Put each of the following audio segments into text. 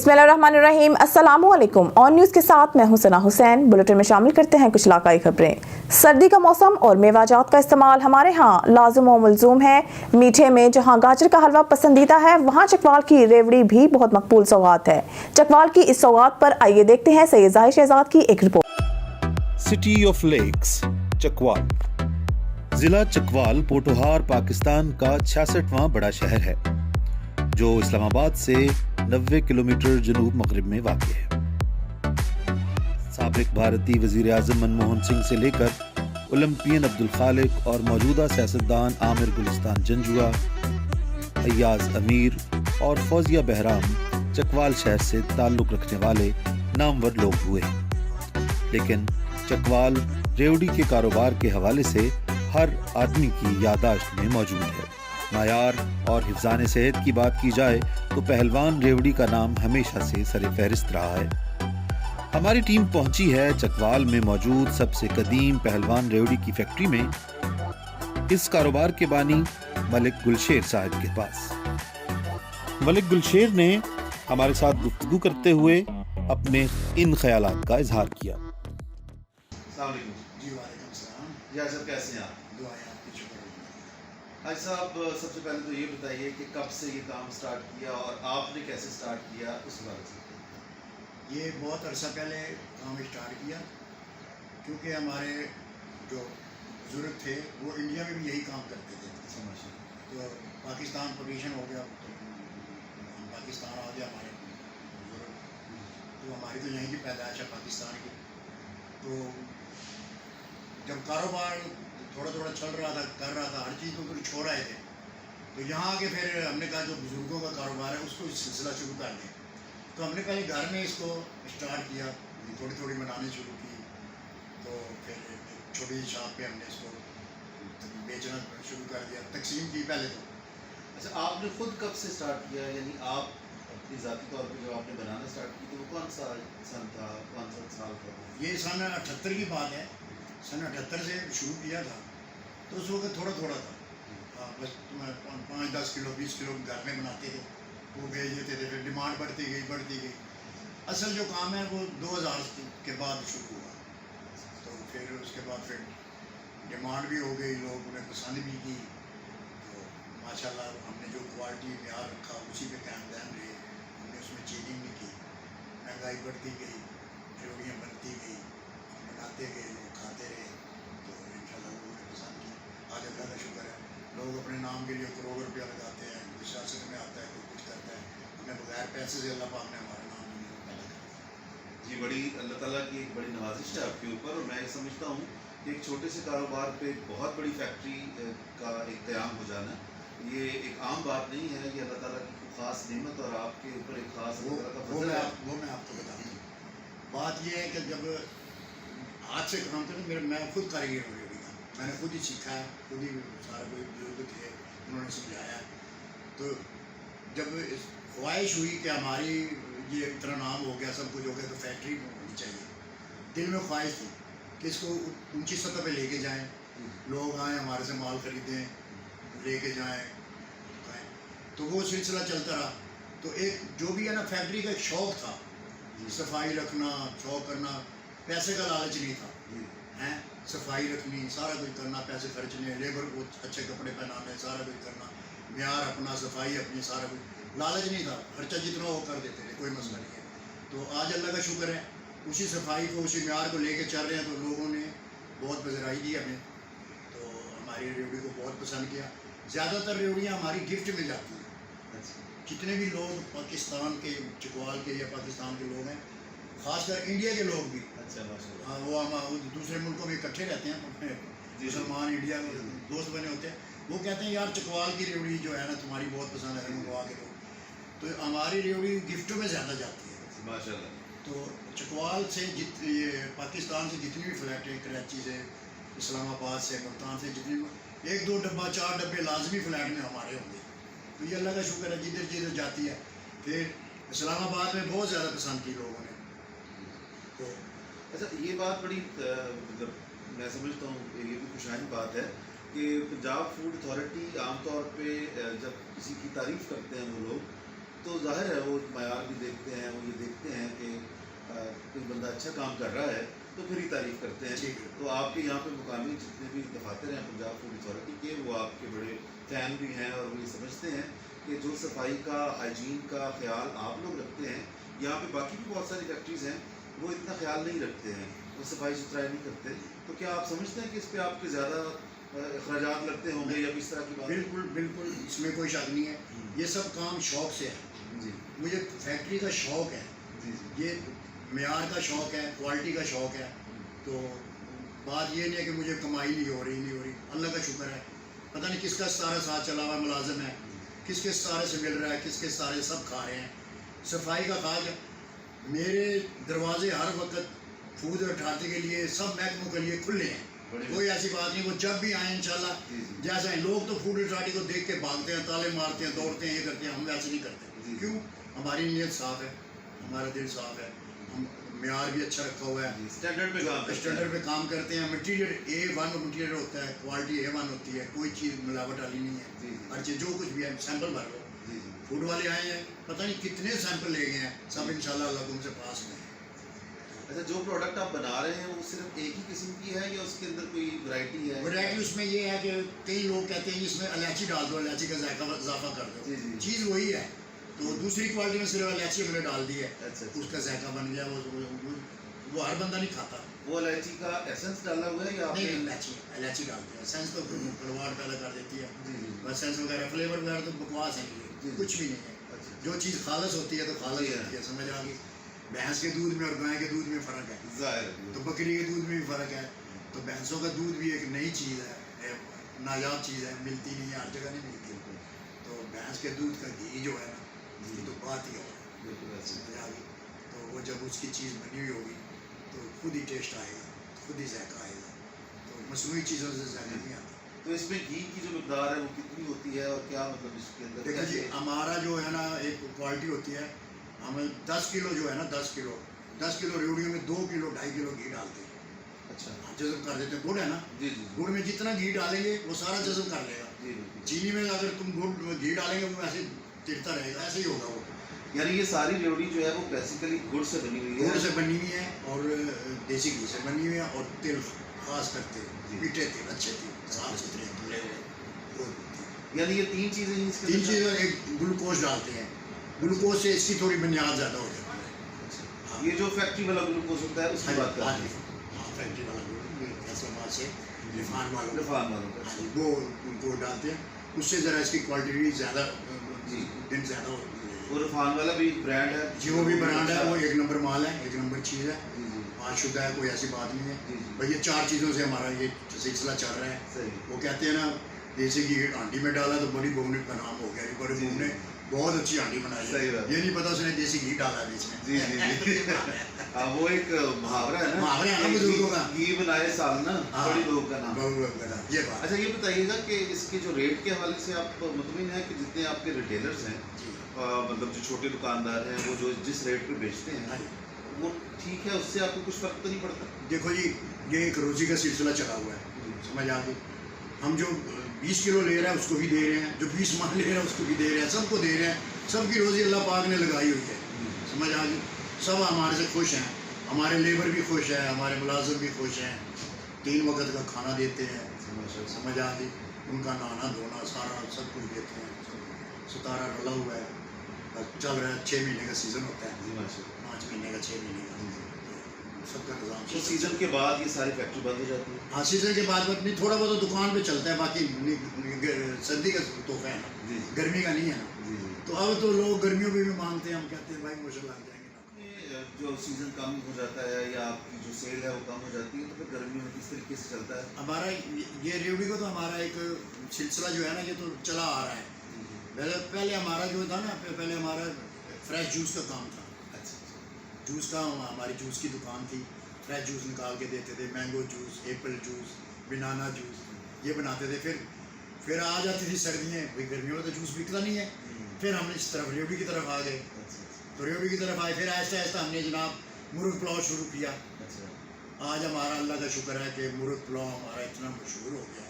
बिस्मिल्लाहिर्रहमानिर्रहीम, अस्सलामुअलैकुम। On news के साथ मैं हूं सना हुसैन। बुलेटिन में शामिल करते हैं कुछ इलाकाई खबरें। सर्दी का मौसम और मेवाजात का इस्तेमाल हमारे यहाँ लाज़िम व मलज़ूम है। मीठे में जहाँ गाजर का हलवा पसंदीदा है, वहाँ चकवाल की रेवड़ी भी बहुत मकबूल सौगात है। चकवाल की इस सौगात पर आइए देखते हैं सैयद ज़ाहिर शहजाद की एक report. City of lakes Chakwal. जिला चकवाल पोटोहार पाकिस्तान का 66वां बड़ा शहर है जो इस्लामाबाद से 90 किलोमीटर जनूब मगरिब में वाक़ है। साबिक भारतीय वज़ीर आज़म मनमोहन सिंह से लेकर ओलंपियन अब्दुल खालिक और मौजूदा सियासतदान आमिर गुलिस्तान जंजुआ, अय्याज अमीर और फौजिया बहराम चकवाल शहर से ताल्लुक़ रखने वाले नामवर लोग हुए। लेकिन चकवाल रेवड़ी के कारोबार के हवाले से हर आदमी की याददाश्त में मौजूद है। मायार और हिफ्ज़ान सेहत की बात की जाए तो पहलवान रेवड़ी का नाम हमेशा से सरे फहरिस्त रहा है। हमारी टीम पहुंची है चकवाल में मौजूद सबसे कदीम पहलवान रेवड़ी की फैक्ट्री में, इस कारोबार के बानी मलिक गुलशेर साहब के पास। मलिक गुलशेर ने हमारे साथ गुफ्तगू करते हुए अपने इन ख्यालात का इजहार किया। कैसे हैं आप? हाजी साहब, सबसे पहले तो ये बताइए कि कब से ये काम स्टार्ट किया और आपने कैसे स्टार्ट किया, उस बारे से। ये बहुत अरसा पहले काम स्टार्ट किया क्योंकि हमारे जो बुजुर्ग थे वो इंडिया में भी यही काम करते थे। तो पाकिस्तान पार्टीशन हो गया तो हम पाकिस्तान आ गया हमारे बुजुर्ग, तो हमारी तो यहीं की पैदाइश है पाकिस्तान की। तो जब कारोबार थोड़ा थोड़ा चल रहा था, कर रहा था, हर चीज़ को फिर छोड़ आए थे, तो यहाँ आके फिर हमने कहा जो बुज़ुर्गों का कारोबार है उसको सिलसिला शुरू कर दें। तो हमने पहले घर में इसको स्टार्ट किया, थोड़ी थोड़ी बनानी शुरू की, तो फिर छोटी शॉप पे हमने इसको बेचना शुरू कर दिया, तकसीम की पहले तो। अच्छा, आपने खुद कब से स्टार्ट किया, यानी आप अपनी ज़ाती तौर पर जब आपने बनाना स्टार्ट की तो वो कौन सा सन था, कौन सा साल था? ये सन 78 की बात है। सन 78 से शुरू किया था, तो उस वक्त थोड़ा थोड़ा था। हाँ, बस 5-10 किलो 20 किलो घर में बनाते थे, वो भेज देते थे, फिर डिमांड बढ़ती गई। असल जो काम है वो 2000 के बाद शुरू हुआ, तो फिर उसके बाद फिर डिमांड भी हो गई, लोग उन्हें पसंद भी की, तो माशाल्लाह हमने जो क्वालिटी म्यार रखा उसी पे कायम दायम रहे। हमने उसमें चीटिंग भी की, महंगाई बढ़ती गई, रेवड़ियाँ बनती गई, बनाते गए, लोग खाते रहे, तो इंशाल्लाह लोगों ने पसंद की। आज अल्लाह का शुक्र है, लोग अपने नाम के लिए करोड़ रुपया लगाते हैं, कोई सियासत में आता है, कोई कुछ करता है, हमने बगैर पैसे से अल्लाह पाक ने हमारा नाम नहीं पैदा किया। जी, बड़ी अल्लाह ताला की एक बड़ी नवाजिश है आपके ऊपर, और मैं ये समझता हूँ कि एक छोटे से कारोबार पे बहुत बड़ी फैक्ट्री का एक क़याम हो जाना ये एक आम बात नहीं है। ये अल्लाह ताला की ख़ास नेमत और आपके ऊपर एक ख़ास वो मैं आपको बता दूँ। बात ये है कि जब हाथ से काम करते, मैं खुद कारीगर हूँ रेवड़ी का, मैंने खुद ही सीखा है, खुद ही सारा कोई बुजुर्ग थे उन्होंने समझाया। तो जब ख्वाहिश हुई कि हमारी ये इतना नाम हो गया, सब कुछ हो गया, तो फैक्ट्री होनी चाहिए। दिल में ख्वाहिश थी कि इसको ऊंची सतह पे लेके जाएं, लोग आएँ हमारे से माल खरीदें, लेके जाएं, तो वो सिलसिला चलता रहा। तो एक जो भी है ना, फैक्ट्री का एक शौक़ था, सफाई रखना, शौक़ करना, पैसे का लालच नहीं था, हैं, सफाई रखनी, सारा कुछ करना, पैसे खर्चने, लेबर को अच्छे कपड़े पहनाने, सारा कुछ करना, म्यार अपना, सफाई अपनी, सारा कुछ, लालच नहीं था, खर्चा जितना वो कर देते थे, कोई मसला नहीं है। तो आज अल्लाह का शुक्र है, उसी सफाई को, उसी म्यार को लेके चल रहे हैं, तो लोगों ने बहुत पसराई दी हमें, तो हमारी रेवड़ी को बहुत पसंद किया। ज़्यादातर रेवड़ियाँ हमारी गिफ्ट में जाती हैं। जितने भी लोग पाकिस्तान के, चकवाल के या पाकिस्तान के लोग हैं, ख़ासकर इंडिया के लोग भी, हाँ, वो हम दूसरे मुल्कों में इकट्ठे रहते हैं, अपने मुसलमान इंडिया के दोस्त बने होते हैं, वो कहते हैं यार चकवाल की रेवड़ी जो है ना तुम्हारी बहुत पसंद है, मंगवा के लोग, तो हमारी रेवड़ी गिफ्टों में ज़्यादा जाती है माशाल्लाह। तो चकवाल से ये पाकिस्तान से जितनी भी फ्लैटें, कराची से, इस्लामाबाद से, मुल्तान से, जितनी 1-2 डब्बा 4 डब्बे लाजमी फ्लैट में हमारे होंगे। तो ये अल्लाह का शुक्र है, जिधर जिधर जाती है। फिर इस्लामाबाद में बहुत ज़्यादा पसंद की लोगों ने। तो अच्छा, ये बात बड़ी मतलब मैं समझता हूँ ये भी खुशाइन बात है कि पंजाब फूड अथॉरिटी आमतौर पे जब किसी की तारीफ़ करते हैं वो लोग, تو ظاہر ہے وہ معیار بھی دیکھتے ہیں, وہ یہ دیکھتے ہیں کہ کوئی بندہ اچھا کام کر رہا ہے تو پھر ہی تعریف کرتے ہیں. تو آپ کے یہاں پہ مقامی جتنے بھی دفاتر ہیں پنجاب فوڈ اتھارٹی کے, وہ آپ کے بڑے فین بھی ہیں اور وہ یہ سمجھتے ہیں کہ جو صفائی کا, ہائیجین کا خیال آپ لوگ رکھتے ہیں, یہاں پہ باقی بھی بہت ساری فیکٹریز ہیں وہ اتنا خیال نہیں رکھتے ہیں, وہ صفائی ستھرائی نہیں کرتے. تو کیا آپ سمجھتے ہیں کہ اس پہ آپ کے زیادہ اخراجات لگتے ہوں گے یا اس طرح کی بات؟ بالکل بالکل, اس میں کوئی شک نہیں ہے. یہ سب کام شوق سے ہے. جی مجھے فیکٹری کا شوق ہے, جی جی یہ معیار کا شوق ہے, کوالٹی کا شوق ہے. تو بات یہ نہیں ہے کہ مجھے کمائی نہیں ہو رہی, اللہ کا شکر ہے. پتہ نہیں کس کا ستارہ ساتھ چلا ہوا ملازم ہے, کس کے ستارے سے مل رہا ہے, کس کے ستارے سب کھا رہے ہیں. صفائی کا خاص ہے. میرے دروازے ہر وقت فوڈ اتھارٹی کے لیے سب محکموں کے لیے کھلے ہیں. کوئی ایسی بات نہیں, وہ جب بھی آئیں انشاءاللہ. جیسا ہے لوگ تو فوڈ اتھارٹی کو دیکھ کے بھاگتے ہیں, تالے مارتے ہیں, دوڑتے ہیں, یہ کرتے ہیں. ہم ویسے نہیں کرتے. کیوں؟ ہماری نیت صاف ہے, ہمارا دل صاف ہے, ہم معیار بھی اچھا رکھا ہوا ہے, اسٹینڈرڈ پہ کام کرتے ہیں. مٹیریل A1 مٹیریل ہوتا ہے, کوالٹی A1 ہوتی ہے, کوئی چیز ملاوٹ والی نہیں ہے. ہر چیز جو کچھ بھی ہے سیمپل بھر لو. فوڈ والے آئے ہیں, پتہ نہیں کتنے سیمپل لے گئے ہیں, سب انشاءاللہ اللہ تم سے پاس میں. اچھا, جو پروڈکٹ آپ بنا رہے ہیں وہ صرف ایک ہی قسم کی ہے یا اس کے اندر کوئی ورائٹی ہے؟ ورائٹی اس میں یہ ہے کہ کئی لوگ کہتے ہیں اس میں الائچی ڈال دو, الائچی کا ذائقہ اضافہ کر دو. چیز وہی ہے. تو دوسری کوالٹی میں صرف الائچی ہم نے ڈال دی ہے, اس کا ذائقہ بن گیا. وہ ہر بندہ نہیں کھاتا. وہ الائچی کا ایسنس ڈالا ہوا ہے یا نہیں, الائچی ڈالتے ہیں. سینس تو کڑواہٹ پیدا کر دیتی ہے. بس سینس وغیرہ فلیور وغیرہ تو بکواس ہے, کچھ بھی نہیں ہے. جو چیز خالص ہوتی ہے تو خالص ہوتی ہے, سمجھ آ گئی. بھینس کے دودھ میں اور گائے کے دودھ میں فرق ہے, تو بکری کے دودھ میں بھی فرق ہے. تو بھینسوں کا دودھ بھی ایک نئی چیز ہے, نایاب چیز ہے, ملتی نہیں ہے, ہر جگہ نہیں ملتی. تو بھینس کے دودھ کا گھی جو ہے نا, یہ تو بات ہی اور سمجھ آ گئی. تو وہ جب اس کی چیز بنی ہوئی ہوگی تو خود ہی ٹیسٹ آئے گا, خود ہی ذائقہ آئے گا. تو مصنوعی چیزوں سے ذائقہ نہیں آتا. تو اس میں گھی کی جو مقدار ہے وہ کتنی ہوتی ہے اور کیا مطلب اس کے اندر؟ دیکھیں جی, ہمارا جو ہے نا ایک کوالٹی ہوتی ہے, ہمیں 10 کلو جو ہے نا 10 کلو ریوڑیوں میں 2 کلو 2.5 کلو گھی ڈالتے ہیں. اچھا, جذب کر دیتے ہیں. گڑ ہے نا, جی جی گڑ میں جتنا گھی ڈالیں گے وہ سارا جذب کر لے گا. چینی میں اگر تم گڑ گھی ڈالیں گے وہ ایسے ترتا رہے گا, ایسے ہی ہوگا وہ. یعنی یہ ساری ریوڑی جو ہے وہ بیسیکلی گڑ سے بنی ہوئی ہے, گڑ سے بنی ہوئی ہے اور دیسی گھی سے بنی ہوئی ہے, اور تیل خاص کرتے میٹھے تیل, اچھے تیل, صاف ستھرے دھلے ہوئے. یعنی یہ 3 چیزیں ہیں اس کے 3 چیزیں. ایک گلوکوز ڈالتے ہیں, گلوکوز سے اس کی تھوڑی بنیاد زیادہ ہو جاتی ہے. یہ جو فیکٹری والا گلوکوز ہوتا ہے اس کی بات کریں گے. فیکٹری والا سے رفان والوں کا وہ ان کو ڈالتے ہیں. اس سے ذرا اس کی کوالٹی بھی زیادہ دن زیادہ ہوتی ہے. وہ رفان والا بھی برانڈ ہے جی, وہ بھی برانڈ ہے, وہ 1 نمبر مال ہے, 1 نمبر چیز ہے, پانچ شدہ ہے, کوئی ایسی بات نہیں ہے. بھائی یہ 4 چیزوں سے ہمارا یہ سلسلہ چل رہا ہے. وہ کہتے ہیں نا دیسی گھی ہانڈی میں ڈالا تو بڑی بہو کا نام ہو گیا. بڑی بہو نے بہت اچھی ہانڈی بنائی ہے, یہ نہیں پتا اس نے دیسی گھی ڈالا ہے اس میں. جی جی, وہ ایک محاورہ ہے نا, محاورہ ہے نا بزرگوں کا, گھی بنائے سال نا بڑی بہو کا نام. یہ بات. اچھا, یہ بتائیے گا کہ اس کے جو ریٹ کے حوالے سے آپ مطمئن ہیں کہ جتنے آپ کے ریٹیلرز ہیں, مطلب جو چھوٹے دکاندار ہیں, وہ جو جس ریٹ پہ بیچتے ہیں وہ ٹھیک ہے, اس سے آپ کو کچھ فرق تو نہیں پڑتا؟ دیکھو جی, یہ ایک روزی کا سلسلہ چلا ہوا ہے, سمجھ آ گئی. ہم جو 20 کلو لے رہے ہیں اس کو بھی دے رہے ہیں, جو 20 من لے رہے ہیں اس کو بھی دے رہے ہیں, سب کو دے رہے ہیں. سب کی روزی اللہ پاک نے لگائی ہوئی ہے, سمجھ آ گئی. سب ہمارے سے خوش ہیں, ہمارے لیبر بھی خوش ہیں, ہمارے ملازم بھی خوش ہیں. 3 وقت کا کھانا دیتے ہیں, سمجھ آ گئی. ان کا نہانا دھونا سارا سب کچھ دیتے ہیں. ستارہ ڈلا ہوا ہے, چل رہا ہے. 6 مہینے کا سیزن ہوتا ہے, 5 مہینے کا, 6 مہینے کا, سب کا نظام. تو سیزن کے بعد یہ ساری فیکٹری بند ہو جاتی ہے؟ ہاں, سیزن کے بعد نہیں, تھوڑا بہت دکان پہ چلتا ہے, باقی سردی کا تحفہ ہے نا, گرمی کا نہیں ہے نا. تو اب تو لوگ گرمیوں میں بھی مانگتے ہیں, ہم کہتے ہیں بھائی ماشاء اللہ لگ جائیں گے. جو سیزن کم ہو جاتا ہے یا آپ کی جو سیل ہے وہ کم ہو جاتی ہے, تو پھر گرمیوں میں کس طریقے سے چلتا ہے ہمارا یہ ریوڑی کو؟ تو ہمارا ایک سلسلہ جو ہے نا, یہ تو چلا آ رہا ہے. پہلے ہمارا جو تھا نا, پہلے ہمارا فریش جوس کا کام تھا. جوس کا, ہماری جوس کی دکان تھی, فریش جوس نکال کے دیتے تھے. مینگو جوس, ایپل جوس, بنانا جوس, یہ بناتے تھے. پھر آ جاتی تھی سردیاں, بھائی گرمیوں میں تو جوس بکتا نہیں ہے. پھر ہم اس طرف ریوڑی کی طرف آ گئے. تو ریوڑی کی طرف آئے, پھر آہستہ آہستہ ہم نے جناب مرغ پلاؤ شروع کیا. آج ہمارا اللہ کا شکر ہے کہ مرغ پلاؤ ہمارا اتنا مشہور ہو گیا.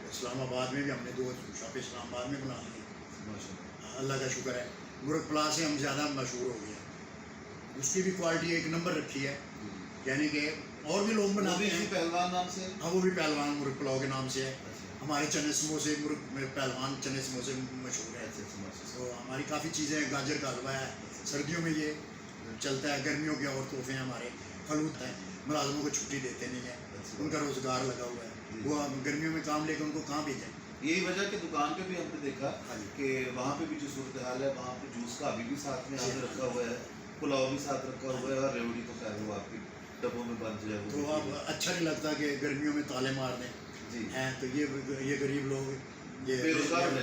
اسلام آباد میں بھی ہم نے 2 شاپ اسلام آباد میں بنا لیے. अल्लाह का शुक्र है, मुर्गपला से हम ज़्यादा मशहूर हो गए हैं। उसकी भी क्वालिटी एक नंबर रखी है, यानी कि और भी लोग बनाते हैं। पहलवान नाम से? हाँ, वो भी पहलवान मुर्ग पुलाव के नाम से है। हमारे चने समोसे पहलवान चने समोसे मशहूर है। तो हमारी काफ़ी चीज़ें हैं, गाजर का हलवा है, सर्दियों में ये चलता है, गर्मियों के और तोहफे हैं हमारे, फलूद हैं, मुलाजमों को छुट्टी देते नहीं है, उनका रोज़गार लगा हुआ है, वो गर्मियों में काम लेकर उनको कहाँ भेजें। यही वजह कि दुकान पे भी हमने देखा हाँ जी। कि वहाँ पे भी जो सूरत हाल है, वहाँ पे जूस का अभी भी साथ में आपने रखा हुआ है, पुलाव भी साथ रखा हुआ है, और रेवड़ी तो खैर वो आपकी डब्बों में बंद जो है तो अब अच्छा नहीं लगता कि गर्मियों में ताले मार दें जी हैं, तो ये गरीब लोग ये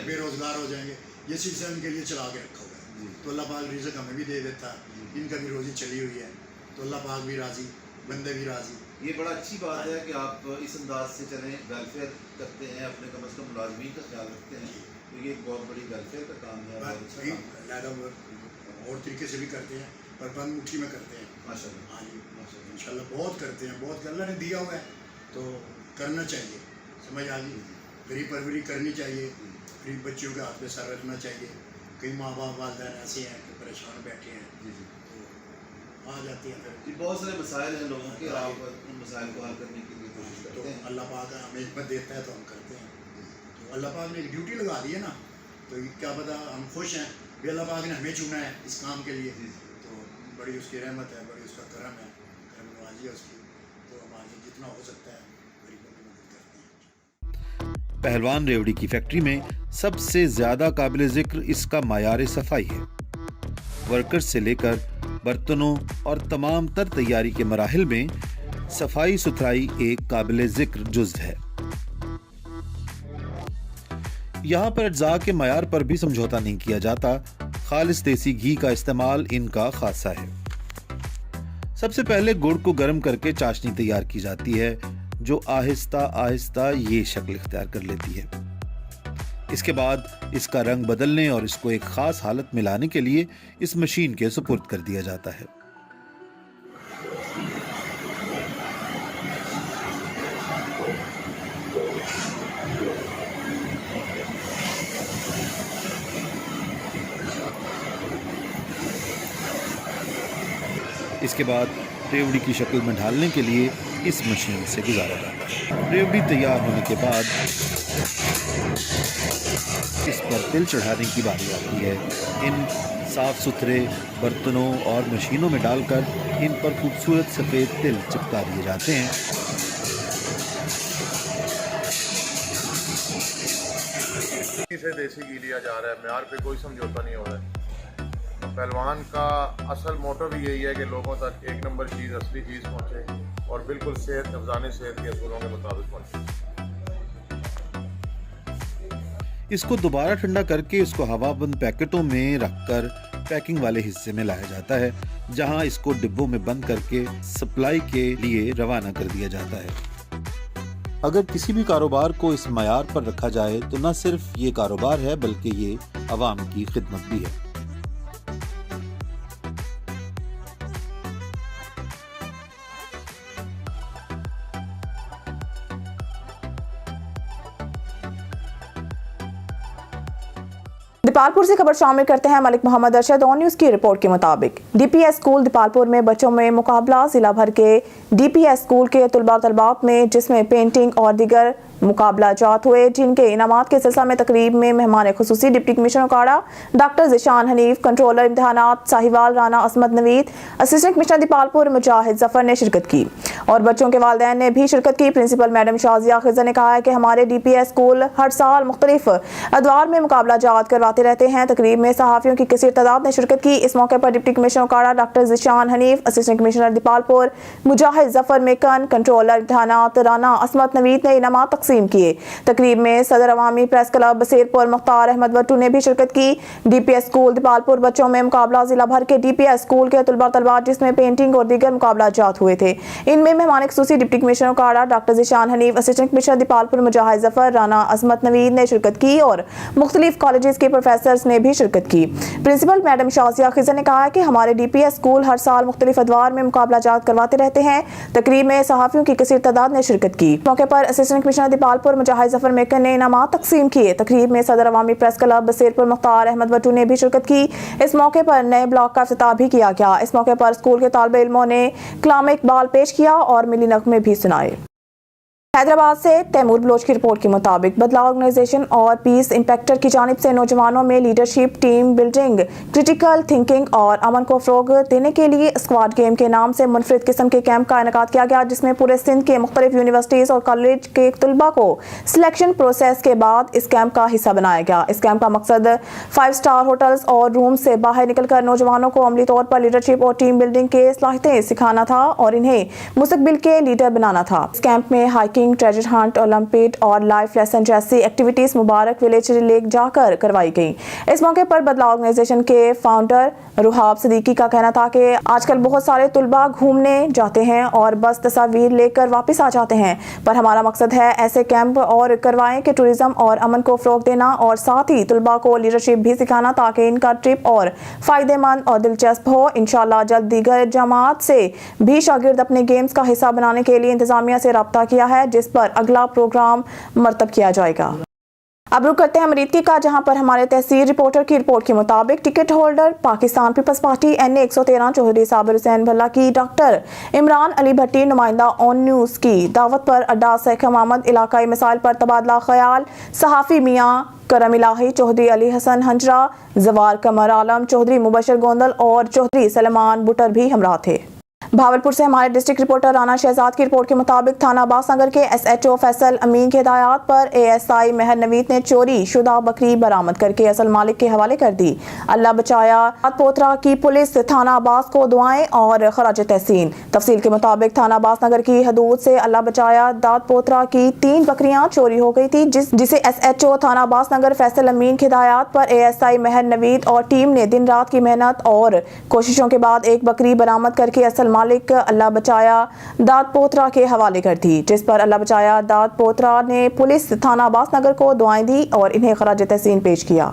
बेरोज़गार हो जाएंगे। ये सिलसिला उनके लिए चला के रखा हुआ है, तो अल्लाह पाक रिज़्क़ हमें भी दे देता है, इनका भी रोज़ी चली हुई है, तो अल्लाह पाक भी राज़ी, बंदे भी राज़ी। ये बड़ा अच्छी बात है कि आप इस अंदाज से चलें, वेलफेयर करते हैं, अपने कम अज़ कम मुलाजमीन का ख्याल रखते हैं, तो ये एक बहुत बड़ी वेलफेयर का काम है, बहुत अच्छा काम है। और तरीके से भी करते हैं, पर बंद मुट्ठी में करते हैं माशाल्लाह। हाँ जी, इंशाल्लाह बहुत करते हैं, बहुत अल्लाह ने दिया हुआ है तो करना चाहिए, समझ आ गई। गरीब परवरी करनी चाहिए, गरीब बच्चियों के हाथ पे सर रखना चाहिए। कई माँ बाप वालिदैन ऐसे हैं कि परेशान बैठे हैं, तो आ जाती हैं फिर। जी बहुत सारे मसाइल हैं लोगों के, आप उन मसाइल को हल करने की कोशिश तो करते हैं। अल्लाह पाक हमें हिम्मत देता है तो हम करते हैं। तो अल्लाह पाक ने एक ड्यूटी लगा दी है ना, तो क्या पता हम खुश हैं भी अल्लाह पाक ने हमें चुना है इस काम के लिए, तो बड़ी उसकी रहमत है, बड़ी उसका करम है, करम नवाजी है उसकी। तो हमारे जितना हो सकता है गरीबों की मदद करते हैं। पहलवान रेवड़ी की फैक्ट्री में सबसे ज्यादा काबिल जिक्र इसका मायार सफाई है। वर्कर्स से लेकर बर्तनों और तमाम तर तैयारी के मराहिल में सफाई सुथराई एक काबिल जिक्र जुज़ है। यहाँ पर अज्जा के मयार पर भी समझौता नहीं किया जाता। खालिस देसी घी का इस्तेमाल इनका खासा है। सबसे पहले गुड़ को गर्म करके चाशनी तैयार की जाती है, जो आहिस्ता आहिस्ता ये शक्ल इख्तियार कर लेती है। इसके बाद इसका रंग बदलने और इसको एक खास हालत में लाने के लिए इस मशीन के सुपुर्द कर दिया जाता है। इसके बाद रेवड़ी की शक्ल में ढालने के लिए इस मशीन से गुजारा जाता है। रेवड़ी तैयार होने के बाद इस पर तिल चढ़ाने की बारी आती है। इन साफ सुथरे बर्तनों और मशीनों में डालकर इन पर खूबसूरत सफ़ेद तिल चिपका दिए जाते हैं। से देसी घी लिया जा रहा है, म्यार पे कोई समझौता नहीं हो रहा है। पहलवान का असल मोटो भी यही है कि लोगों तक एक नंबर चीज़, असली चीज़ पहुँचे और बिल्कुल सेहत अफजाने सेहत के असूलों के मुताबिक पहुँचे। इसको दोबारा ठंडा करके इसको हवाबंद पैकेटों में रखकर पैकिंग वाले हिस्से में लाया जाता है, जहां इसको डिब्बों में बंद करके सप्लाई के लिए रवाना कर दिया जाता है। अगर किसी भी कारोबार को इस मयार पर रखा जाए तो न सिर्फ ये कारोबार है बल्कि ये अवाम की खिदमत भी है। दीपालपुर से खबर शामिल करते हैं। मलिक मोहम्मद अरशद ऑन न्यूज़ की रिपोर्ट के मुताबिक डीपीएस स्कूल दीपालपुर में बच्चों में मुकाबला। जिला भर के डीपीएस स्कूल के तलबा तलबात में जिसमें पेंटिंग और दीगर मुकाबला जात हुए, जिनके इनामात के सिलसिले में तकरीब में मेहमान खुसूसी डिप्टी कमिश्नर काड़ा doctor Zeeshan Hanif, controller इम्तहानात Sahiwal Rana Asmat Naveed, assistant commissioner Dipalpur Mujahid Zafar ने शिरकत की और बच्चों के वालिदैन ने भी शिरकत की। प्रिंसिपल मैडम शाजिया खिज़र ने कहा है कि हमारे डीपीएस स्कूल हर साल मुख्तलिफ अदवार में मुकाबला जात करवाते रहते हैं। तकरीब में सहाफ़ियों की कसीर तादाद ने शिरकत की। इस मौके पर डिप्टी कमिश्नर काड़ा doctor Zeeshan Hanif, assistant commissioner Dipalpur Mujahid Zafar Maken, controller इम्तहानात राना असमत नवीद ने इनामात तकसीम किए। तकरीब में सदर अवामी प्रेस क्लब बसीरपुर मुख्तार अहमद वट्टू ने भी शिरकत की। डीपीएस स्कूल दीपालपुर बच्चों में मुकाबला जिला भर के डीपीएस स्कूल के तलबा तलबात जिसमें पेंटिंग और दीगर मुकाबला जात हुए थे। इनमें मेहमान खुसूसी डिप्टी कमिश्नर काड़ा doctor Zeeshan Hanif, assistant commissioner Dipalpur Mujahid Zafar Rana Asmat Naveed ने शिरकत की और मुख्तलिफ कॉलेजेस के प्रोफेसर्स ने भी शिरकत की। प्रिंसिपल मैडम शाजिया खिजर ने कहा है कि हमारे DPS स्कूल हर साल मुख्तलिफ अदवार में मुकाबला जात करवाते रहते हैं। तकरीब में सहाफ़ियों की कसीर तादाद ने शिरकत की। मौके पर assistant commissioner Dipalpur Mujahid Zafar maker ने इनामात तकसीम किए। तकरीब में सदर अवामी प्रेस क्लब बसीरपुर मुख्तार अहमद बट्टू ने भी शिरकत की। इस मौके पर नए ब्लॉक का इफ्तिताह भी किया गया। इस मौके पर स्कूल के तालिब इल्मों ने कलाम इकबाल पेश किया और मिली नगमे भी सुनाए। हैदराबाद से तैमूर बलोच की रिपोर्ट के मुताबिक बदलाव ऑर्गेनाइजेशन और पीस इंस्पेक्टर की जानिब से नौजवानों में leadership, team building, critical thinking और अमन को फ़रोग देने के लिए स्क्वाड गेम के नाम से मुनफरिद किस्म के कैंप का इनेकाद किया गया, जिसमें पूरे सिंध के मुख्तलिफ यूनिवर्सिटीज़ और कॉलेज के तलबा को सिलेक्शन प्रोसेस के बाद इस कैंप का हिस्सा बनाया गया। इस कैंप का मकसद 5 स्टार होटल्स और रूम से बाहर निकल कर नौजवानों को अमली तौर पर लीडरशिप और टीम बिल्डिंग के सलाहियतें सिखाना था और इन्हें मुस्तकबिल के लीडर बनाना था। इस कैंप में हाइकिंग, ट्रेजर हंट, ओलंपिड और लाइफ लेसन जैसी एक्टिविटीज मुबारक विलेज ले जाकर करवाई गई। इस मौके पर बदलाव ऑर्गेनाइजेशन के फाउंडर रुहाब सदीकी का कहना था कि आजकल बहुत सारे तुलबा घूमने जाते हैं और बस तस्वीर लेकर वापस आ जाते हैं, पर हमारा मकसद है ऐसे कैंप और करवाएं कि टूरिज्म और अमन को फ़रोग देना और साथ ही तुलबा को लीडरशिप भी सिखाना ताकि इनका ट्रिप और फ़ायदेमंद और दिलचस्प हो। इंशाअल्लाह जल्द दीगर जमात से भी शागिर्द अपने गेम्स का हिस्सा बनाने के लिए इंतजामिया से रब्ता किया है, जिस पर अगला प्रोग्राम मरतब किया जाएगा। अब रुक करते हैं अमरीकी का, जहां पर हमारे तहसील रिपोर्टर की रिपोर्ट के मुताबिक ticket holder Pakistan peoples party NA 113 Chaudhry Sabir Hussain Bhalla की डॉक्टर इमरान अली भट्टी नुमाइंदा ऑन न्यूज़ की दावत पर अड्डा शेख मोहम्मद इलाकाई मसाइल पर तबादला ख्याल सहाफ़ी मियाँ करम इलाही, चौधरी अली हसन हंजरा, जवार कमर आलम, चौधरी मुबशर गोंदल और चौधरी सलमान बुटर भी हमराह थे। भावलपुर से हमारे डिस्ट्रिक्ट रिपोर्टर राना शहजाद की रिपोर्ट के मुताबिक थाना अब्बासनगर के SHO फैसल अमीन की हिदायत पर ASI महर नवीद ने चोरी शुदा बकरी बरामद करके असल मालिक के हवाले कर दी। अल्लाह बचाया दात पोतरा की पुलिस थाना अब्बास को दुआएं और खराज तहसीन। तफसील के मुताबिक थाना अब्बासनगर की हदूद से अल्लाह बचाया दात पोतरा की 3 बकरियां चोरी हो गई थी, जिसे SHO थाना अब्बासनगर फैसल अमीन की हिदायत पर ASI महर नवीद और टीम ने दिन रात की मेहनत और कोशिशों के बाद एक बकरी बरामद करके असल मालिक अल्लाह बचाया दात पोतरा के हवाले कर दी, जिस पर अल्लाह बचाया दात पोतरा ने पुलिस थाना अब्बासनगर को दुआएं दी और इन्हें खराज तहसीन पेश किया।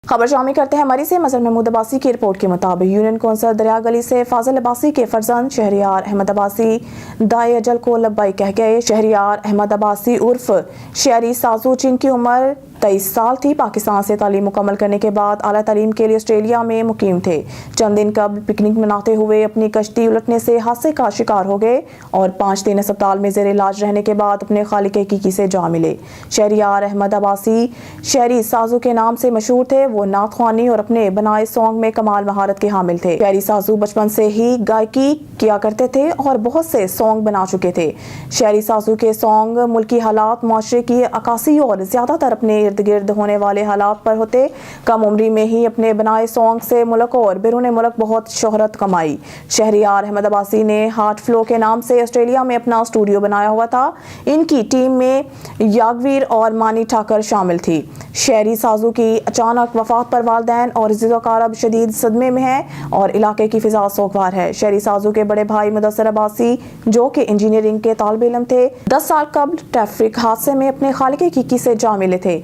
खबर शामिल करते हैं मरी से मजर महमूद अब्बासी की रिपोर्ट के मुताबिक यूनियन कौंसल दरिया गली से फाजिल अब्बासी के फर्जंद शहरियार अहमद अब्बासी दाए अजल को लब्बाई कह गए। शहरियार अहमद अब्बासी उर्फ शहरी साजू, जिनकी उम्र 23 साल थी, पाकिस्तान से तालीम मुकम्मल करने के बाद आला तालीम के लिए ऑस्ट्रेलिया में मुकीम थे। चंद दिन कबल पिकनिक मनाते हुए अपनी कश्ती उलटने से हादसे का शिकार हो गए और 5 दिन अस्पताल में जेर इलाज रहने के बाद अपने खालिक हकीकी से जा मिले। शहरियार अहमद अब्बासी शहरी साजू के नाम से मशहूर थे। वो नात ख्वानी और अपने बनाए सॉन्ग में कमाल महारत के हामिल थे। शहरी साजू बचपन से ही गायकी किया करते थे और बहुत से सॉन्ग बना चुके थे। शहरी साजू के सॉन्ग मुल्की हालात, मुआशरे की अक्कासी और ज्यादातर अपने इर्द गिर्द होने वाले हालात पर होते। कम उम्री में ही अपने बनाए सॉन्ग से मुल्क और बैरून मुल्क बहुत शोहरत कमाई। शहरियार अहमद अब्बासी ने हार्ट फ्लो के नाम से ऑस्ट्रेलिया में अपना स्टूडियो बनाया हुआ था। इनकी टीम में यागवीर और मानी ठाकर शामिल थी। शहरी साजू की अचानक वफात पर वालिदैन और इज़्ज़त-ओ-कार अब शदीद सदमे में हैं और इलाके की फिजा सोगवार है। शहरी साजू के बड़े भाई मुदस्सिर अब्बासी, जो कि इंजीनियरिंग के तालिब इल्म थे, 10 साल कबल ट्रैफिक हादसे में अपने खालिक हकीकी से जा मिले थे।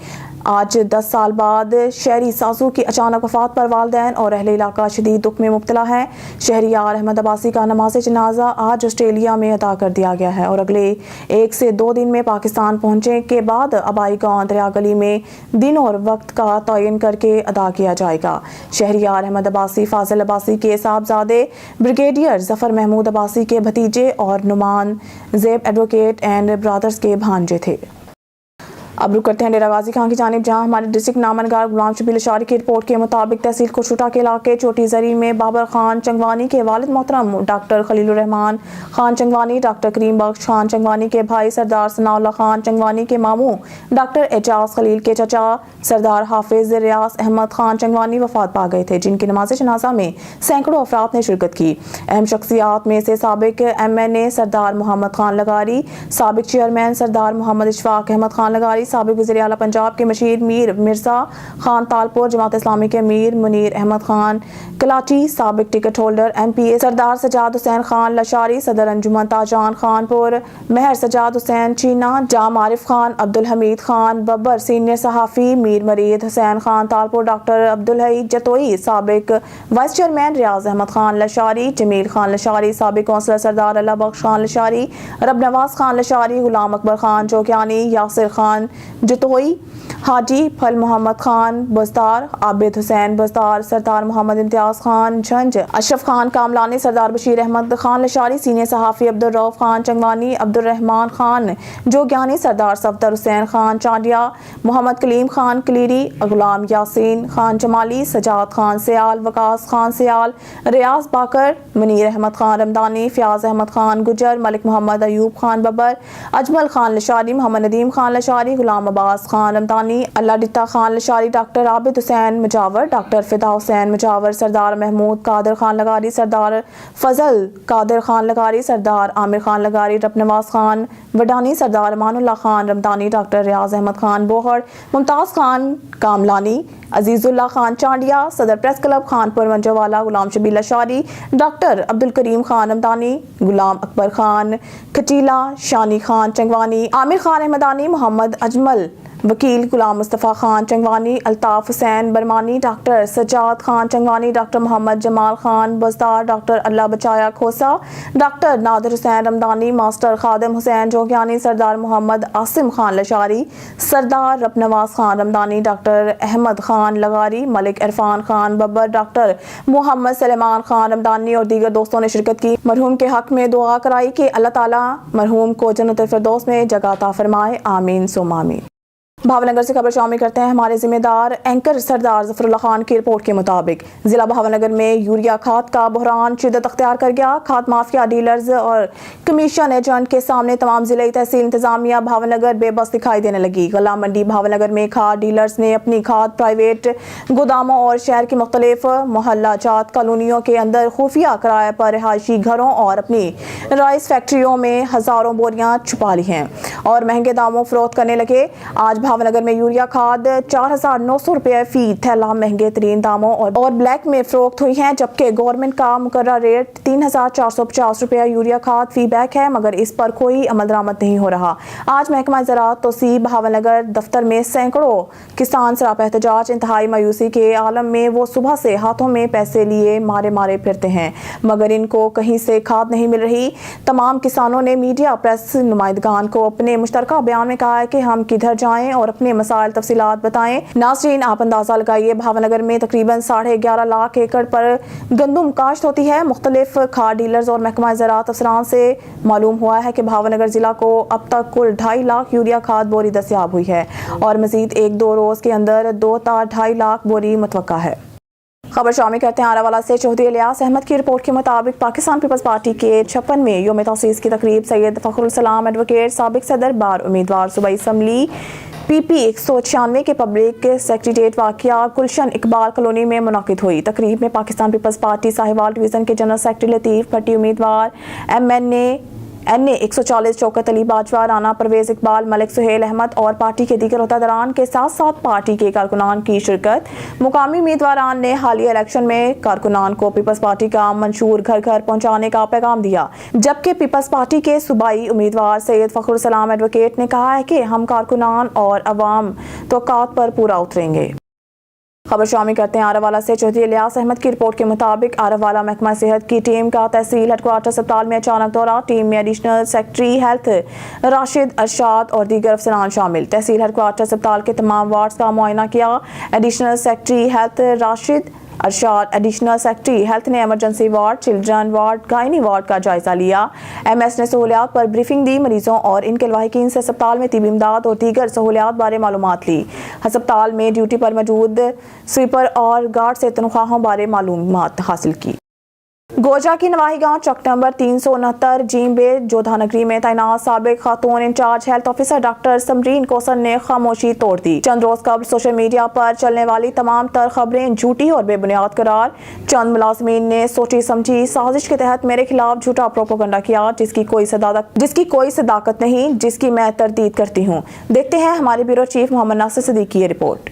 आज 10 साल बाद शहरी साजू की अचानक वफात पर वालिदैन और अहले इलाका शदीद दुख में मुब्तला हैं। शहरियार अहमद अब्बासी का नमाज जनाजा आज ऑस्ट्रेलिया में अदा कर दिया गया है और अगले 1 से 2 दिन में पाकिस्तान पहुंचने के बाद आबाई गांव दरिया गली में दिन और वक्त का तयन करके अदा किया जाएगा। शहरियार अहमद अब्बासी फाजिल अब्बासी के साहबजादे ब्रिगेडियर जफर महमूद अब्बासी के भतीजे और Noman Zeb advocate and brothers के भांजे थे। अब रुक करते हैं डेरा गाजी खान की जानिब, जहां हमारे डिस्ट्रिक्ट नामनगार गुलाम शबील अशारी की रिपोर्ट के मुताबिक तहसील कोशुटा के इलाके छोटी जरी में बाबर खान चंगवानी के वालिद मोहतरम डॉक्टर खलीलुर रहमान खान चंगवानी, डॉक्टर करीम बख्श खान चंगवानी के भाई सरदार सनाउल्लाह खान चंगवानी के मामू डॉक्टर एजाज खलील के चचा सरदार हाफिज रियास अहमद खान चंगवानी वफात पा गए थे, जिनकी नमाज जनाजा में सैकड़ों अफराद ने शिरकत की। अहम शख्सियात में से साबिक MNA सरदार मोहम्मद खान लगारी, साबिक चेयरमैन सरदार मोहम्मद इशफाक अहमद खान लगारी, साबिक वज़ीर आला पंजाब के मशीर मीर मिर्ज़ा खान तालपुर, जमात इस्लामी के अमीर मुनीर अहमद खान कलाची, साबिक टिकट होल्डर MPA सरदार सजाद हुसैन खान लशारी, सदर अंजुमन ताजान खानपुर, महर सजाद हुसैन चीना, जाम आरिफ खान, अब्दुल हमीद खान बब्बर, सीनियर सहाफ़ी मीर मरीद हुसैन खान तालपुर, डॉक्टर अब्दुल हई जतोई, साबिक वाइस चेयरमैन रियाज अहमद खान लशारी, जमील खान लशारी, साबिक कौंसलर सरदार अल्लाह बख्श खान लशारी, रब नवाज खान लशारी, गुलाम अकबर खान चौकियानी, यासिर खान जतोई, हाजी फल मोहम्मद खान बुज़दार, आबिद हुसैन बुज़दार, सरदार मोहम्मद इम्तियाज़ खान झंझ, अशरफ खान कामलानी, सरदार बशीर अहमद खान लशारी, सीनियर सहाफ़ी अब्दुल रऊफ़ खान चंगवानी, अब्दुल रहमान खान जोगियानी, सरदार सफदर हुसैन खान चांडिया, मोहम्मद कलीम खान कलीरी, गुलाम यासीन खान जमाली, सजाद खान सियाल, वकास खान सियाल, रियाज बाकर, मुनीर अहमद खान रमदानी, फ़याज़ अहमद खान गुजर, मलिक मोहम्मद अयूब खान बब्बर, अजमल खान लशारी, मोहम्मद नदीम खान लशारी, गुलाम अब्बास खान रमदानी, अल्लाह डित्ता खान लशारी, डॉक्टर आबिद हुसैन मुजावर, डॉक्टर फिदा हुसैन मुजावर, सरदार महमूद कादर खान लगारी, सरदार फजल कादर खान लगारी, सरदार आमिर खान लगारी, रब नवाज खान वडानी, सरदार अमानुल्लाह खान रमदानी, डॉक्टर रियाज अहमद खान बोहड़, मुमताज़ खान कामलानी, अजीजुल्लाह खान चांडिया, सदर press club Khanpur Manjowala, Ghulam Shabbir Lashari, doctor Abdul Karim Khan Ramdani, Ghulam Akbar Khan Khatila, Shani Khan Changwani, Amir Khan Ahmadani, Muhammad Ajmal वकील, Ghulam Mustafa Khan Changwani, Altaf Hussain Barmani, doctor Sajjad Khan Changwani, doctor Muhammad Jamal Khan Buzdar, doctor Allah Bachaya Khosa, doctor Nadir Hussain Ramdani, master खादिम हुसैन जोगियानी, सरदार मोहम्मद आसिम खान लशारी, सरदार रब नवाज खान रमदानी, डॉक्टर अहमद खान लगारी, मलिक इरफान खान बब्बर, डॉक्टर मोहम्मद सलेमान खान रमदानी और दीगर दोस्तों ने शिरकत की। मरहूम के हक में दुआ कराई कि अल्लाह ताला मरहूम को जन्नत फिरदौस में जगह अता फरमाए, आमीन सुम आमीन। भावनगर से खबर शामिल करते हैं हमारे जिम्मेदार एंकर सरदार ज़फ़रुल्लाह खान की रिपोर्ट के मुताबिक जिला भावनगर में यूरिया खाद का बहरान शिद्दत अख्तियार कर गया। खाद माफिया डीलर्स और कमीशन एजेंट के सामने तमाम जिले तहसील इंतजामिया भावनगर बेबस दिखाई देने लगी। गला मंडी भावनगर में खाद डीलर्स ने अपनी खाद प्राइवेट गोदामों और शहर की मुख्तलिफ मोहल्ला जात कॉलोनियों के अंदर खुफिया किराए पर रिहायशी घरों और अपनी राइस फैक्ट्रियों में हज़ारों बोरियां छुपा ली हैं और महंगे दामों फरोख्त करने लगे। आज भावनगर में यूरिया खाद 4,900 रुपये फी थैला महंगे तरीन दामों और ब्लैक में फरोख्त हुई हैं, जबकि गवर्नमेंट का मुकर्रर रेट 3,450 रुपये यूरिया खाद फी बैग है, मगर इस पर कोई अमल दरामद नहीं हो रहा। आज महकमा ज़राअत तौसीब भावनगर दफ्तर में सैकड़ों किसान सरापा एहतजाज। इंतहाई मायूसी के आलम में वो सुबह से हाथों में पैसे लिए मारे मारे फिरते हैं, मगर इनको कहीं से खाद नहीं मिल रही। तमाम किसानों ने मीडिया प्रेस नुमाइंदगान को अपने मुश्तरका बयान में कहा है कि हम किधर जाएं और अपने मसाइल तफसीलात बताएं। नाज़रीन, आप अंदाजा लगाइए, भावनगर में तकरीबन 11.5 लाख एकड़ पर गंदम काश्त होती है। मुख्तलिफ खाद डीलर्स और महकमा ज़राअत अफसरान से मालूम हुआ है कि भावनगर जिला को अब तक कुल 2.5 लाख यूरिया खाद बोरी दस्तयाब हुई है और मजीद 1-2 रोज के अंदर 2-2.5 लाख बोरी मुतवक्का है। खबर शामिल करते हैं आरावाला से। चौधरी इलियास अहमद की रिपोर्ट के मुताबिक पाकिस्तान पीपल्स पार्टी के 56वें योम तसीस की तकरीब सैयद फ़खरुल सलाम एडवोकेट साबिक सदर बार उम्मीदवार सूबाई असम्बली PP 196 के पब्लिक सेक्रेटेरिएट वाक़िया गुलशन इकबाल कॉलोनी में मुनाकिद हुई। तकरीब में Pakistan peoples party Sahiwal division के जनरल सेक्रेटरी लतीफ़ भट्टी, उम्मीदवार NA 140 शौकत अली बाजवा, राना परवेज़ इकबाल, मलिक सुहेल अहमद और पार्टी के दीगर ओहदेदारान के साथ साथ पार्टी के कारकुनान की शिरकत। मुकामी उम्मीदवारान ने हालिया इलेक्शन में कारकुनान को पीपल्स पार्टी का मंशूर घर घर पहुंचाने का पैगाम दिया, जबकि पीपल्स पार्टी के सूबाई उम्मीदवार सैयद फ़खरुल सलाम एडवोकेट ने कहा है कि हम कारकुनान और अवाम तौक़ात पर पूरा उतरेंगे। खबर शामिल करते हैं आरावाला से। चौधरी इलियास अहमद की रिपोर्ट के मुताबिक आरावाला महकमा सेहत की टीम का तहसील हेडक्वार्टर अस्पताल में अचानक दौरा। टीम में additional secretary health Rashid Arshad और दीगर अफसरान शामिल। तहसील हेडक्वार्टर अस्पताल के तमाम वार्ड्स का मुआयना किया। Additional secretary health Rashid Arshad, additional secretary health ने emergency ward, children ward, gynae ward का जायजा लिया। MS ने सहूलियात पर ब्रीफिंग दी। मरीजों और इनके लवाहिकीन से अस्पताल में तिबी इमदाद और दीगर सहूलियात बारे मालूमात ली। अस्पताल में ड्यूटी पर मौजूद स्वीपर और गार्ड से तनख्वाहों बारे मालूमात हासिल की। गोजा की नवाही गांव चक नंबर 369 जींबे जोधा नगरी में तैनात साबिक खातून in charge health officer doctor Samreen Kausar ने खामोशी तोड़ दी। चंद रोज कबल सोशल मीडिया पर चलने वाली तमाम तर खबरें झूठी और बेबुनियाद करार। चंद मुलाजमीन ने सोची समझी साजिश के तहत मेरे खिलाफ झूठा प्रोपेगेंडा किया जिसकी कोई सदाकत नहीं, जिसकी मैं तरदीद करती हूँ। देखते हैं हमारे ब्यूरो चीफ मोहम्मद नासिर सिद्दीकी की रिपोर्ट।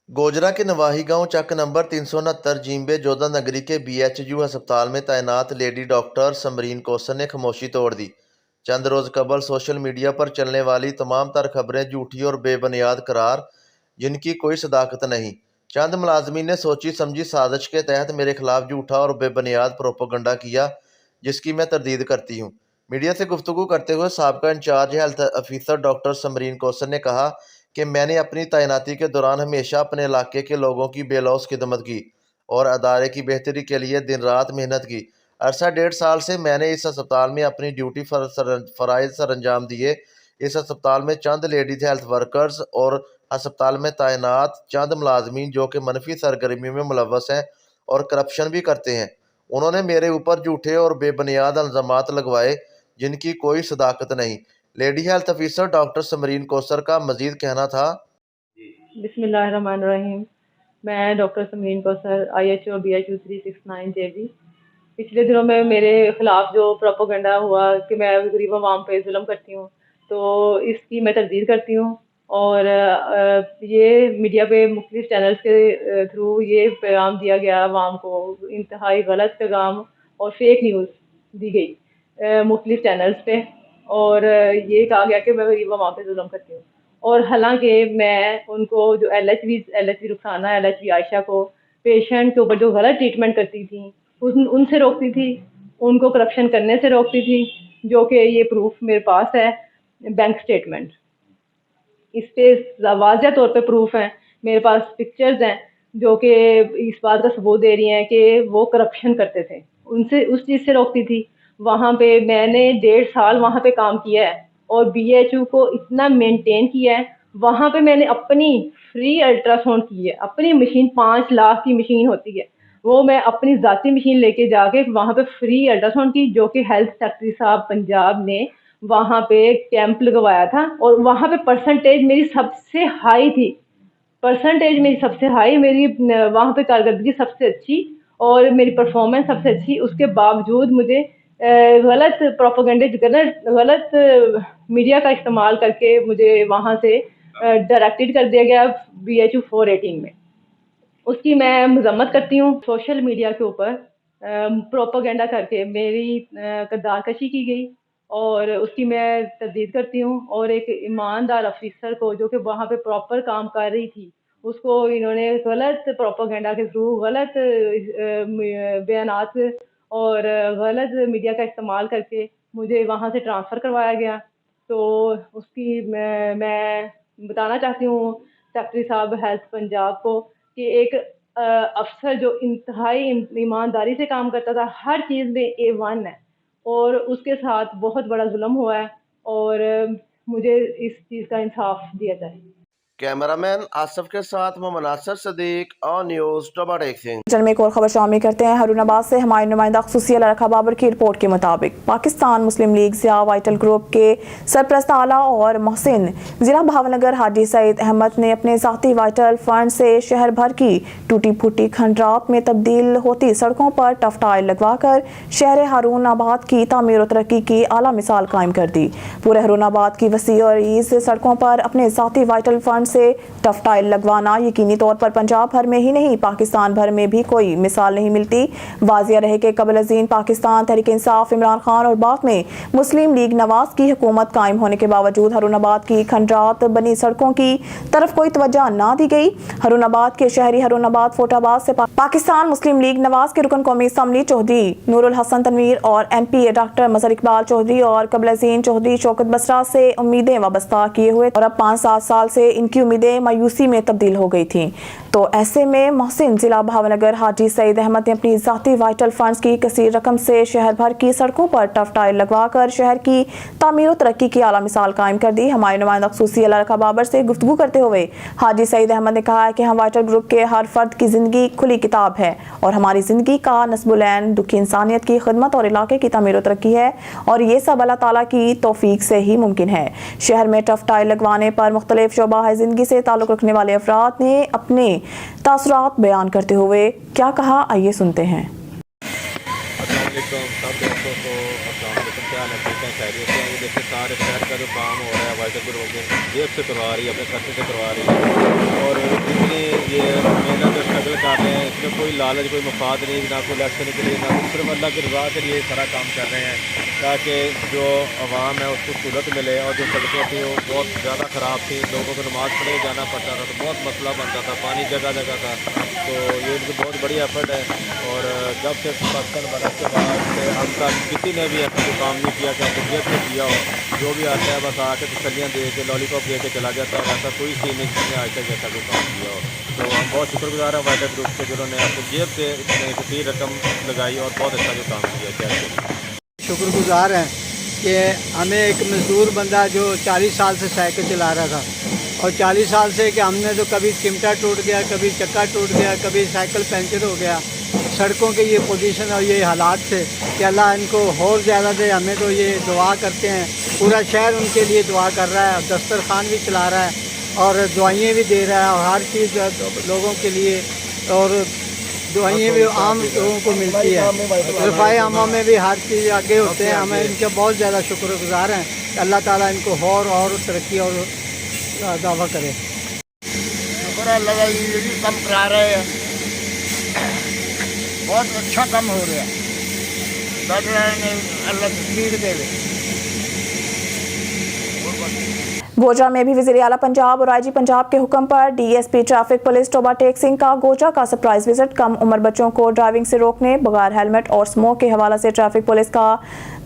गोजरा के नवाही गांव चक नंबर 369 जींबे जोधा नगरी के BHU अस्पताल में तैनात लेडी डॉक्टर समरीन कोसर ने खामोशी तोड़ दी। चंद रोज़ कबल सोशल मीडिया पर चलने वाली तमाम तर खबरें झूठी और बेबुनियाद करार, जिनकी कोई सदाकत नहीं। चंद मुलाजमीन ने सोची समझी साजिश के तहत मेरे खिलाफ झूठा और बेबुनियाद प्रोपेगेंडा किया, जिसकी मैं तरदीद करती हूँ। मीडिया से गुफ्तगू करते हुए साबिका in charge health officer doctor Samreen Kausar ने कहा कि मैंने अपनी तैनाती के दौरान हमेशा अपने इलाके के लोगों की बेलौस खिदमत की और अदारे की बेहतरी के लिए दिन रात मेहनत की। अरसा 1.5 साल से मैंने इस अस्पताल में अपनी ड्यूटी फ़राइज़ सर अंजाम दिए। इस अस्पताल में चंद लेडीज़ हेल्थ वर्कर्स और अस्पताल में तैनात चंद मुलाजमीन जो कि मनफी सरगर्मियों में मुलव्वस हैं और करप्शन भी करते हैं, उन्होंने मेरे ऊपर झूठे और बेबुनियाद इल्ज़ामात लगवाए, जिनकी कोई सदाकत नहीं। Lady health officer doctor Samreen Kausar का मजीद कहना था, बिस्मिल्लाहिर्रहमानिर्रहीम। मैं doctor Samreen Kausar IHO BHU 369 JB। पिछले दिनों में मेरे ख़िलाफ़ जो प्रोपेगेंडा हुआ कि मैं गरीब आवाम पे जुल्म करती हूँ, तो इसकी मैं तरदीद करती हूँ। और ये मीडिया पे मुख्तलिफ चैनल्स के थ्रू ये पैगाम दिया गया आवाम को, इंतहाई गलत पैगाम और फेक न्यूज़ दी गई मुख्तलिफ चैनल्स पे, और ये कहा गया कि मैं गरीब आवाम पे जुल्म करती हूँ। और हालांकि मैं उनको जो LHV रुखसाना, LHV आयशा को पेशेंट के ऊपर जो गलत ट्रीटमेंट करती थी उनसे रोकती थी, उनको करप्शन करने से रोकती थी, जो कि ये प्रूफ मेरे पास है, बैंक स्टेटमेंट इस पे वाज़ह तौर पे प्रूफ हैं, मेरे पास पिक्चर्स हैं जो कि इस बात का सबूत दे रही हैं कि वो करप्शन करते थे, उनसे उस चीज़ से रोकती थी। वहाँ पे मैंने 1.5 साल वहाँ पे काम किया है और BHU को इतना मेंटेन किया है। वहाँ पे मैंने अपनी फ्री अल्ट्रासाउंड की है, अपनी मशीन 5 लाख की मशीन होती है, वो मैं अपनी ज़ाती मशीन लेके जाके वहाँ पे फ्री अल्ट्रासाउंड की, जो कि हेल्थ सेक्रेटरी साहब पंजाब ने वहाँ पे कैंप लगवाया था। और वहाँ पे परसेंटेज मेरी सबसे हाई थी, मेरी वहाँ पे कारकर्दगी सबसे अच्छी और मेरी परफॉर्मेंस सबसे अच्छी। उसके बावजूद मुझे गलत प्रोपेगेंडे, गलत मीडिया का इस्तेमाल करके मुझे वहाँ से डायरेक्टेड कर दिया गया BHU 418 में। उसकी मैं मजम्मत करती हूँ। सोशल मीडिया के ऊपर प्रोपेगेंडा करके मेरी किरदारकशी की गई और उसकी मैं तरदीद करती हूँ। और एक ईमानदार अफिसर को जो कि वहाँ पे प्रॉपर काम कर रही थी, उसको इन्होंने गलत प्रोपेगेंडा के थ्रू, गलत बयानात और गलत मीडिया का इस्तेमाल करके मुझे वहाँ से ट्रांसफ़र करवाया गया। तो उसकी मैं बताना चाहती हूँ सेक्रेटरी साहब हेल्थ पंजाब को कि एक अफसर जो इंतहाई ईमानदारी से काम करता था, हर चीज़ में A1 है, और उसके साथ बहुत बड़ा जुल्म हुआ है और मुझे इस चीज़ का इंसाफ दिया जाए। कैमरामैन आसिफ के साथ मोहम्मद नासिर सिद्दीक, ऑन न्यूज़ टोबाटेक सिंह। चल में एक और खबर शामिल करते हैं। हरुनाबाद से हमारे नुमाइंदा खुसूसी लड़का बाबर की रिपोर्ट के मुताबिक पाकिस्तान मुस्लिम लीग ज़िया वाइटल ग्रुप के सरपरस्त आला और मोहसिन ज़िला भावनगर हाजी सईद अहमद ने अपने ज़ाती वाइटल फंड से शहर भर की टूटी फूटी खंडरात में तब्दील होती सड़कों पर टफ टाइल लगवाकर शहर हारूनाबाद की तामीर और तरक्की की आला मिसाल कायम कर दी। पूरे हारूनाबाद की वसी और ईज़ सड़कों पर अपने ज़ाती वाइटल फंड से टफ टाइल लगवाना यकीनी तौर पर पंजाब भर में ही नहीं, पाकिस्तान भर में भी कोई मिसाल नहीं मिलती। वाजिया रहे कि कबल अज़ीन पाकिस्तान तहरीक इंसाफ इमरान खान और बाद में मुस्लिम लीग नवाज की हुकूमत कायम होने के बावजूद हारूनाबाद की खंडरात बनी सड़कों की तरफ कोई तवज्जो ना दी गई। हारूनाबाद के शहरी हारूनाबाद फोटाबाद से पाकिस्तान मुस्लिम लीग नवाज के रुकन कौमी असम्बली चौधरी नूरुल हसन तनवीर और MP डॉक्टर मजहर इकबाल चौधरी और कबल अज़ीन चौधरी शौकत बसरा से उम्मीदें वाबस्ता किए हुए और अब 5-7 साल से इनकी उनकी उम्मीदें मायूसी में तब्दील हो गई थीं। तो ऐसे में मोहसिन जिला भावनगर हाजी सईद अहमद ने अपनी ज़ाती वाइटल फंड्स की कसीर रकम से शहर भर की सड़कों पर टफ टाइल लगवाकर शहर की तामीर और तरक्की की आला मिसाल कायम कर दी। हमारे नुमाइंदा ख़ुसूसी अल्लाह बाबर से गुफ्तगू करते हुए हाजी सईद अहमद ने कहा है कि हम वाइटल ग्रुप के हर फर्द की ज़िंदगी खुली किताब है और हमारी ज़िंदगी का नस्बुलैन दुखी इंसानियत की खिदमत और इलाके की तामीर और तरक्की है और ये सब अल्लाह ताला की तौफीक से ही मुमकिन है। शहर में टफ टाइल लगवाने पर मुख्तलिफ शोबा है ज़िंदगी से ताल्लुक़ रखने वाले अफराद ने अपने तासुरात बयान करते हुए क्या कहा, आइए सुनते हैं। अस्सलाम वालेकुम सब दोस्तों को, अस्सलाम वालेकुम, क्या हाल है? ठीक है, खैरियत से हैं? देखिए सारे शहर का जो काम हो रहा है वाइटल ग्रुप जेब से करवा रही है, अपने खर्चे से करवा रही है और जितनी ये मेहनत स्ट्रगल कर रहे हैं इसमें कोई लालच कोई मफाद नहीं, ना कोई इलेक्शन के लिए, ना सिर्फ अल्लाह की रज़ा के लिए सारा काम कर रहे हैं ताकि जो आवाम है उसको सहूलत मिले। और जो सड़कें थी वो बहुत ज़्यादा ख़राब थी, लोगों को नमाज़ पढ़े जाना पड़ता था तो बहुत मसला बनता था, पानी जगह जगह था। तो ये इनकी बहुत बड़ी एफर्ट है और जब से पाकिस्तान बना के बाद से हम तक किसी ने भी ऐसा कोई काम नहीं किया कि हमको जेब से किया हो। जो भी आता है बस आके तसलियाँ दे के लॉलीपॉप दे के चला जाता है, ऐसा कोई सीन नहीं किसी ने आज तक ऐसा कोई काम किया हो। तो हम बहुत शुक्रगुजार हैं वाइटल ग्रुप के जिन्होंने अपनी जेब से इतनी कसीर रकम लगाई और बहुत अच्छा जो काम किया। क्या शुक्रगुजार हैं कि हमें एक मज़दूर बंदा जो 40 साल से साइकिल चला रहा था और 40 साल से कि हमने तो कभी चिमटा टूट गया, कभी चक्का टूट गया, कभी साइकिल पंचर हो गया, सड़कों के ये पोजीशन और ये हालात से कि अल्लाह इनको और ज़्यादा दे। हमें तो ये दुआ करते हैं, पूरा शहर उनके लिए दुआ कर रहा है, दस्तरखान भी चला रहा है और दुआएं भी दे रहा है और हर चीज़ लोगों के लिए और दुआएं भी आम लोगों को मिलती है। रफ़ाए आमा में भी हर चीज़ आगे होते हैं। हमें इनके बहुत ज़्यादा शुक्रगुजार हैं कि अल्लाह ताला इनको और तरक्की और दावा करे। शुक्र अल्लाह का, ये भी कम करा रहे हैं, बहुत अच्छा काम हो रहा है। अल्लाह तस्वीर दे। गोजरा में भी वज़ीर आला पंजाब और आईजी पंजाब के हुक्म पर DSP traffic police Toba Tek Singh का गोजरा का सरप्राइज विजिट। कम उम्र बच्चों को ड्राइविंग से रोकने, बगैर हेलमेट और स्मोक के हवाले से ट्रैफिक पुलिस का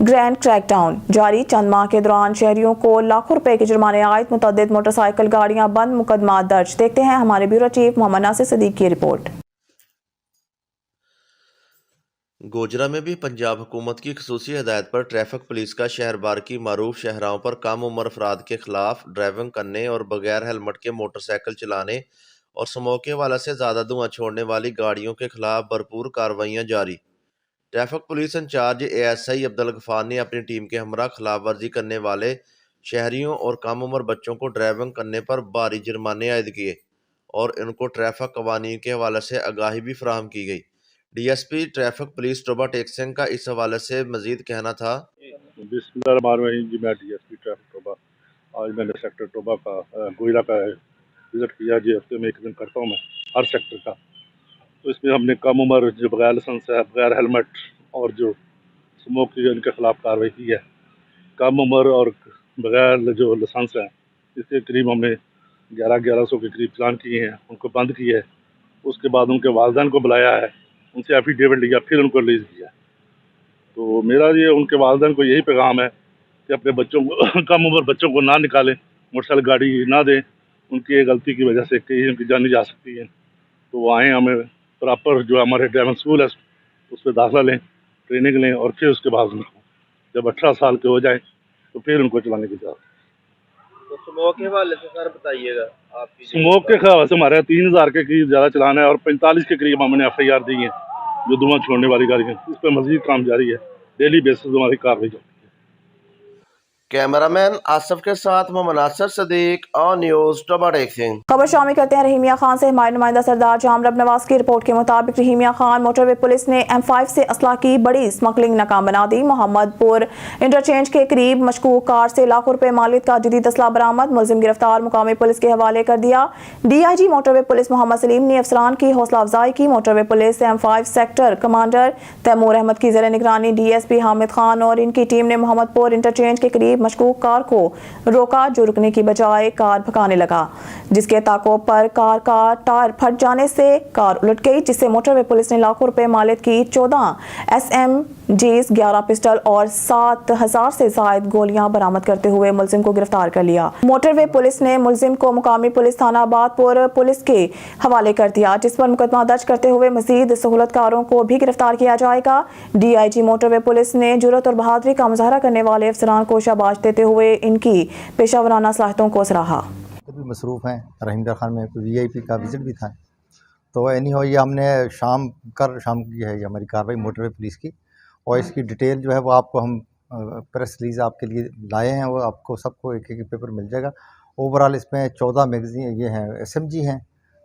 ग्रैंड क्रैकडाउन जारी। चंद माह के दौरान शहरियों को लाखों रुपए के जुर्माने आयद, मुतअद्दिद मोटरसाइकिल गाड़ियां बंद, मुकदमा दर्ज। देखते हैं हमारे ब्यूरो चीफ मोहम्मद नासिर सदीक की रिपोर्ट। गोजरा में भी पंजाब हुकूमत की खसूसी हिदायत पर ट्रैफिक पुलिस का शहर बार की मारूफ शहराओं पर कम उम्र अफराद के खिलाफ ड्राइविंग करने और बगैर हेलमेट के मोटरसाइकिल चलाने और स्मोक के हवाले से ज़्यादा धुआं छोड़ने वाली गाड़ियों के खिलाफ भरपूर कार्रवाइयाँ जारी। Traffic police in charge ASI Abdul Ghaffar ने अपनी टीम के हमरा खिलाफ वर्जी करने वाले शहरियों और कम उम्र बच्चों को ड्राइविंग करने पर भारी जुर्माने आयद किए और इनको ट्रैफिक कवानीन के हवाले से आगाही भी फराहम की गई। DSP traffic police Toba Tek Singh का इस हवाले से मजीद कहना था। बिस्मिल्लाहिर्रहमानिर्रहीम जी, मैं डीएसपी ट्रैफिक टोबा, आज मैंने सेक्टर टोबा का गोजरा का विज़िट किया जी। हफ्ते में एक दिन करता हूँ मैं हर सेक्टर का। तो इसमें हमने कम उम्र जो बगैर लाइसेंस है, बगैर हेलमेट और जो स्मोक की इनके खिलाफ कार्रवाई की है। कम उम्र और बगैर जो लाइसेंस है इसके करीब हमने 1100 के करीब चालान किए हैं, उनको बंद किया है। उसके बाद उनके वालिदैन को बुलाया है, उनसे एफिडेविट लिया, फिर उनको रिलीज़ किया। तो मेरा ये उनके वालिदैन को यही पैगाम है कि अपने बच्चों को कम उम्र बच्चों को ना निकालें, मोटरसाइकिल गाड़ी ना दें। उनकी गलती की वजह से कहीं उनकी जान नहीं जा सकती है। तो वो आएँ, हमें प्रॉपर जो हमारे ड्राइविंग स्कूल है उस पर दाखिला लें, ट्रेनिंग लें और फिर उसके बाद जब 18 साल के हो जाएँ तो फिर उनको चलाने की इजाज़त। तो स्मोक के हवाले से सर बताइएगा आपकी। स्मोक के हवाले से हमारे 3000 के करीब ज़्यादा चलाना है और 45 के करीब हमने FIR दी है जो धुआं छोड़ने वाली गाड़ियाँ। इस पर मजीद काम जारी है, डेली बेसिस हमारी कार्रवाई जारी है। कैमरामैन आसिफ के साथ मोहम्मद नासिर सदीक, ऑन न्यूज़ टोबा टेक सिंह। खबर शामिल करते हैं रहीमिया खान से। हमारे नुमाइंदा सरदार जामरब नवाज की रिपोर्ट के मुताबिक रहीमिया खान मोटरवे पुलिस ने M5 से असला की बड़ी स्मगलिंग नाकाम बना दी। मोहम्मदपुर इंटरचेंज के करीब मशकूक कार से लाखों रुपए मालियत का जदीद असला बरामद, मुलजिम गिरफ्तार, मुकामी पुलिस के हवाले कर दिया। DIG motorway police Mohammad Saleem ने अफसरान की हौसला अफजाई की। Motorway police M5 sector commander Taimur Ahmed की ज़ेर निगरानी DSP हामिद खान और इनकी टीम ने मोहम्मदपुर इंटरचेंज के करीब मशकूक कार को रोका, जो रुकने की बजाय कार भगाने लगा, जिसके ताकोब पर कार का टायर फट जाने से कार उलट गई, जिससे मोटरवे पुलिस ने लाखों रुपए मालियत की 14 SM जीस 11 पिस्टल और 7,000 से जायद गोलियां बरामद करते हुए मुलजिम को गिरफ्तार कर लिया। मोटरवे पुलिस ने मुलजिम को मुकामी पुलिस थाना आबादपुर पुलिस के हवाले कर दिया, जिस पर मुकदमा दर्ज करते हुए मजीद सहूलतकारों को भी गिरफ्तार किया जाएगा। DIG मोटरवे पुलिस ने जुर्रत और बहादुरी का मुजाहरा करने वाले अफसरान को शाबाश देते हुए इनकी पेशावराना सलाहियतों को सराहा। मसरूफ़ हैं, रहीमदर खान में VIP का विजिट भी था, तो एनी हो ये हमने शाम की है ये हमारी कार्रवाई मोटरवे पुलिस की, और इसकी डिटेल जो है वो आपको हम प्रेस रिलीज़ आपके लिए लाए हैं, वो आपको सबको एक एक पेपर मिल जाएगा। ओवरऑल इसमें 14 मैगज़ीन ये हैं SMG हैं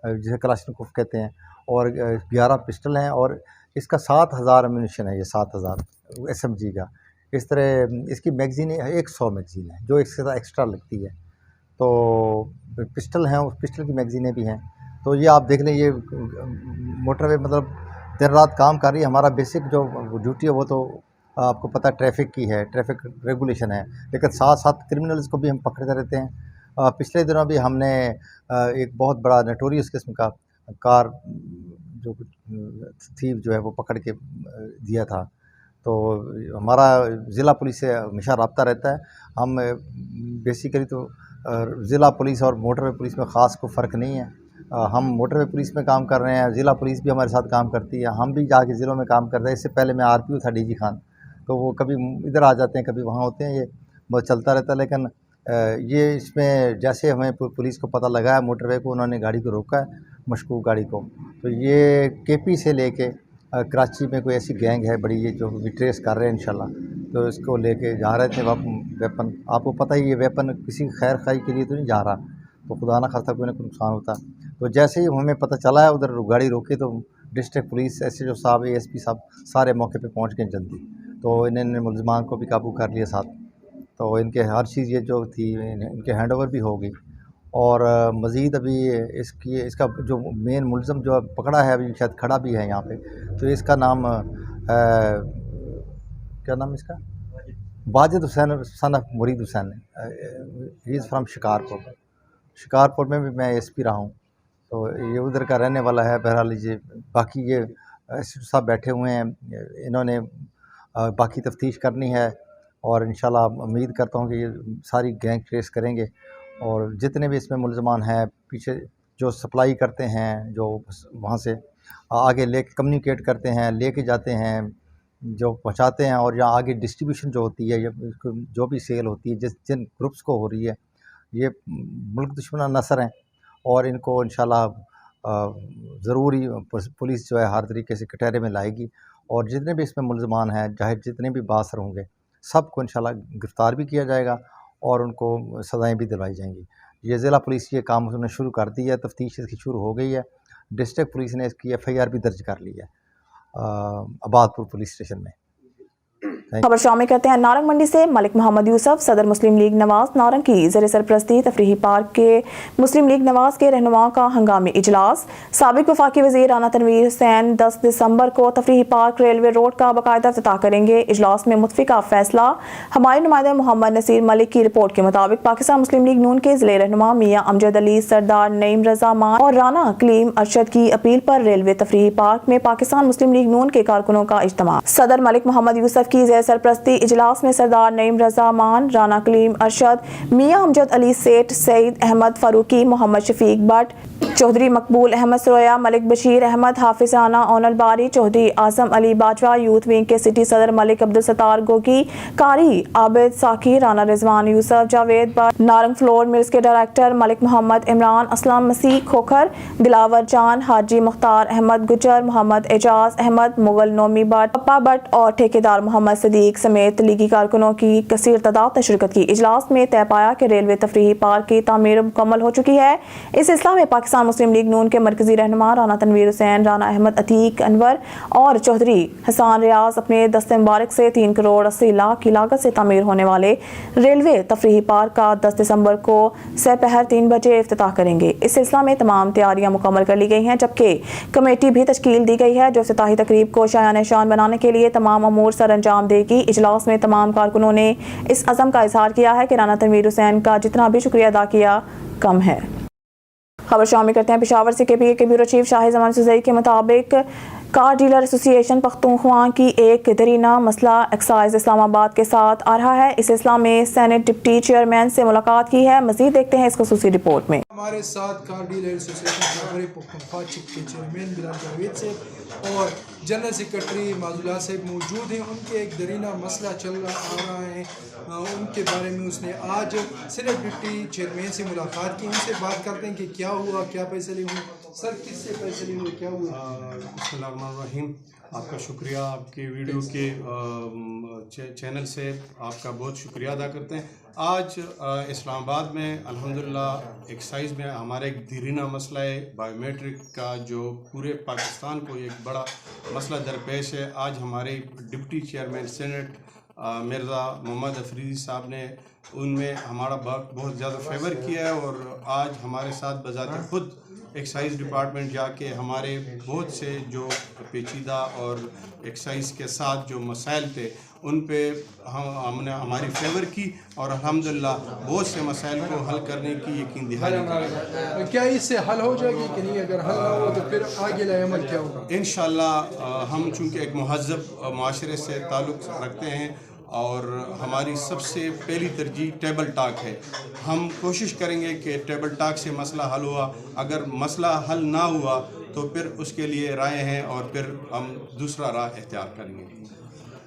जिसे कलाशनिकोव कहते हैं, और 11 पिस्टल हैं, और इसका 7,000 एम्यूनिशन है, ये 7,000 SMG का। इस तरह इसकी मैगज़ीन 100 मैगज़ीन है जो इसके साथ एक्स्ट्रा लगती है, तो पिस्टल हैं, उस पिस्टल की मैगज़ीनें भी हैं। तो ये आप देख लें, ये मोटरवे मतलब दिन रात काम कर रही है। हमारा बेसिक जो ड्यूटी है वो तो आपको पता है ट्रैफिक की है, ट्रैफिक रेगुलेशन है, लेकिन साथ साथ क्रिमिनल्स को भी हम पकड़ते रहते हैं। पिछले दिनों भी हमने एक बहुत बड़ा नोटोरियस किस्म का कार जो थीव जो है वो पकड़ के दिया था। तो हमारा ज़िला पुलिस से हमेशा रब्ता रहता है। हम बेसिकली तो ज़िला पुलिस और मोटरवे पुलिस में ख़ास कोई फ़र्क नहीं है। हम मोटरवे पुलिस में काम कर रहे हैं, ज़िला पुलिस भी हमारे साथ काम करती है, हम भी जाके ज़िलों में काम करते हैं। इससे पहले मैं RPO था DG खान, तो वो कभी इधर आ जाते हैं, कभी वहाँ होते हैं, ये बहुत चलता रहता है। लेकिन ये इसमें जैसे हमें पुलिस को पता लगा है मोटरवे को, उन्होंने गाड़ी को रोका है, मशकूक गाड़ी को, तो ये KP से लेके कराची में कोई ऐसी गैंग है बड़ी, ये जो भी ट्रेस कर रहे हैं इंशाल्लाह, तो इसको लेके जा रहे थे वेपन। आपको पता ही ये वेपन किसी खैर खाई के लिए तो नहीं जा रहा, तो खुदा ना खास्ता कोई ना कोई नुकसान होता। तो जैसे ही हमें पता चला है उधर गाड़ी रोकी, तो डिस्ट्रिक्ट पुलिस SHO साहब, ASP साहब सारे मौके पे पहुंच गए जल्दी, तो इन्होंने मुलजमान को भी काबू कर लिया साथ। तो इनके हर चीज़ ये जो थी इनके हैंड ओवर भी हो गई, और मज़ीद अभी इसका जो मेन मुलज़म जो पकड़ा है अभी शायद खड़ा भी है यहाँ पे, तो इसका नाम क्या नाम इसका, वाजिद हुसैन सन ऑफ मुरीद हुसैन है। ही इज़ फ्राम शिकारपुर में भी मैं SP रहा हूँ, तो ये उधर का रहने वाला है। बहरहाल ये बाकी ये SHO साहब बैठे हुए हैं, इन्होंने बाकी तफ्तीश करनी है, और इंशाल्लाह उम्मीद करता हूँ कि ये सारी गैंग ट्रेस करेंगे, और जितने भी इसमें मुलजमान हैं, पीछे जो सप्लाई करते हैं, जो वहाँ से आगे ले कम्युनिकेट करते हैं, लेके जाते हैं, जो पहुँचाते हैं, और यहाँ आगे डिस्ट्रीब्यूशन जो होती है, जो भी सेल होती है जिन ग्रुप्स को हो रही है, ये मुल्क दुश्मन अनसर हैं, और इनको इंशाल्लाह ज़रूर ही पुलिस जो है हर तरीके से कटहरे में लाएगी, और जितने भी इसमें मुलजमान हैं, चाहे जितने भी बासर होंगे, सबको इंशाल्लाह गिरफ़्तार भी किया जाएगा और उनको सज़ाएँ भी दिलवाई जाएंगी। ये ज़िला पुलिस ये काम उन्होंने शुरू कर दी है, तफ्तीश इसकी शुरू हो गई है। डिस्ट्रिक्ट पुलिस ने इसकी FIR भी दर्ज कर ली है आबादपुर पुलिस स्टेशन में। खबर शामिल करते हैं नारंग मंडी से। मलिक मोहम्मद यूसुफ सदर मुस्लिम लीग नवाज नारंग की ज़ेर सरपरस्ती तफरीही पार्क के मुस्लिम लीग नवाज के रहनुमाओं का हंगामी इजलास। साबिक वफाकी वज़ीर राना तनवीर हुसैन 10 दिसंबर को तफरीही पार्क रेलवे रोड का बाकायदा इफ्तिताह करेंगे। इजलास में मुतफ़िका फैसला। हमारे नुमाइंदे मोहम्मद नसीर मलिक की रिपोर्ट के मुताबिक पाकिस्तान मुस्लिम लीग नून के ज़िले रहनुमा मियाँ अमजद अली, सरदार नईम रज़ा मान और राना कलीम अरशद की अपील पर रेलवे तफरीही पार्क में पाकिस्तान मुस्लिम लीग नून के कारकुनों का इज्तिमा। सदर मलिक मोहम्मद यूसुफ की सरपरस्ती इजलास में सरदार नईम रज़ा मान, राना कलीम अरशद, मियाँ अमजद अली सेठ, सईद अहमद फारूकी, मोहम्मद शफीक भट्ट, चौधरी मकबूल अहमद सरोया, मलिक बशीर अहमद, हाफिज राना ओनल बारी, चौधरी आजम अली बाजवा, यूथ विंग के सिटी सदर मलिक अब्दुल सत्तार गोगी, कारी आबिद साकी, राना रिजवान यूसुफ, जावेद भट्ट, नारंग फ्लोर मिल्स के डायरेक्टर मलिक मोहम्मद इमरान, असलम मसीह खोखर, दिलावर जान, हाजी मुख्तार अहमद गुजर, मोहम्मद एजाज अहमद, मुगल नोमी भट्ट, पप्पा भट्ट और ठेकेदार मोहम्मद सदीक समेत लीगी कारकुनों की कसीर तादाद ने शिरकत की। इजलास में तय पाया कि रेलवे तफरीही पार्क की तामीर मुकम्मल हो चुकी है। इस सिलसिले में पाकिस्तान मुस्लिम लीग नून के मरकजी रहनुमा राना तनवीर हुसैन, राना अहमद अतीक अनवर और चौधरी हसान रियाज अपने दस्ते मुबारक से 3 करोड़ 80 लाख की लागत से तामीर होने वाले रेलवे तफरीही पार्क का 10 दिसंबर को सपहर 3 बजे इफ्तिताह करेंगे। इस सिलसिले में तमाम तैयारियां मुकम्मल कर ली गई हैं, जबकि कमेटी भी तश्कील दी गई है जो इफ्तिताही तकरीब को शाया निशान बनाने के लिए तमाम अमूर सर अंजाम देगी। इजलास में तमाम कारकुनों ने इस अज़म का इजहार किया है कि राना तनवीर हुसैन का जितना भी शुक्रिया अदा किया कम है। खबर शामिल करते हैं पेशावर से। KPA के ब्यूरो चीफ शाहिद जमान सुजई के मुताबिक کار ڈیلر ایسوسی ایشن پختونخوا کی ایک درینہ مسئلہ ایکسائز اسلام آباد کے ساتھ آ رہا ہے. اس سلسلہ میں سینٹ ڈپٹی چیئرمین سے ملاقات کی ہے. مزید دیکھتے ہیں اس خصوصی رپورٹ میں. ہمارے ساتھ کار ڈیلر ایسوسی ایشن پختونخوا کے چیئرمین بلال جاوید صاحب اور جنرل سیکرٹری معذاللہ صاحب موجود ہیں. ان کے ایک درینہ مسئلہ چل رہا ہے, ان کے بارے میں اس نے آج سینٹ ڈپٹی چیئرمین سے ملاقات کی. ان سے بات کرتے ہیں کہ کیا ہوا, کیا فیصلے ہوئے. سر کس سے فیصلے ہوئے, کیا ہوا؟ بسم اللہ الرحمن الرحیم. آپ کا شکریہ, آپ کے ویڈیو کے چینل سے آپ کا بہت شکریہ ادا کرتے ہیں. آج اسلام آباد میں الحمدللہ ایکسائز میں ہمارا ایک دیرینہ مسئلہ ہے بایو میٹرک کا, جو پورے پاکستان کو ایک بڑا مسئلہ درپیش ہے. آج ہمارے deputy chairman senate Mirza Muhammad Afridi صاحب نے ان میں ہمارا بہت زیادہ فیور کیا ہے, اور آج ہمارے ساتھ بذات خود ایکسائز ڈپارٹمنٹ جا کے ہمارے بہت سے جو پیچیدہ اور ایکسائز کے ساتھ جو مسائل تھے ان پہ ہم نے ہماری فیور کی, اور الحمدللہ بہت سے مسائل کو حل کرنے کی یقین دہانی. کیا اس سے حل ہو جائے گی کہ نہیں؟ اگر حل نہ ہو تو پھر آگے عمل کیا ہوگا؟ انشاءاللہ ہم چونکہ ایک مہذب معاشرے سے تعلق رکھتے ہیں اور ہماری سب سے پہلی ترجیح ٹیبل ٹاک ہے. ہم کوشش کریں گے کہ ٹیبل ٹاک سے مسئلہ حل ہوا. اگر مسئلہ حل نہ ہوا تو پھر اس کے لیے رائے ہیں اور پھر ہم دوسرا راہ اختیار کریں گے.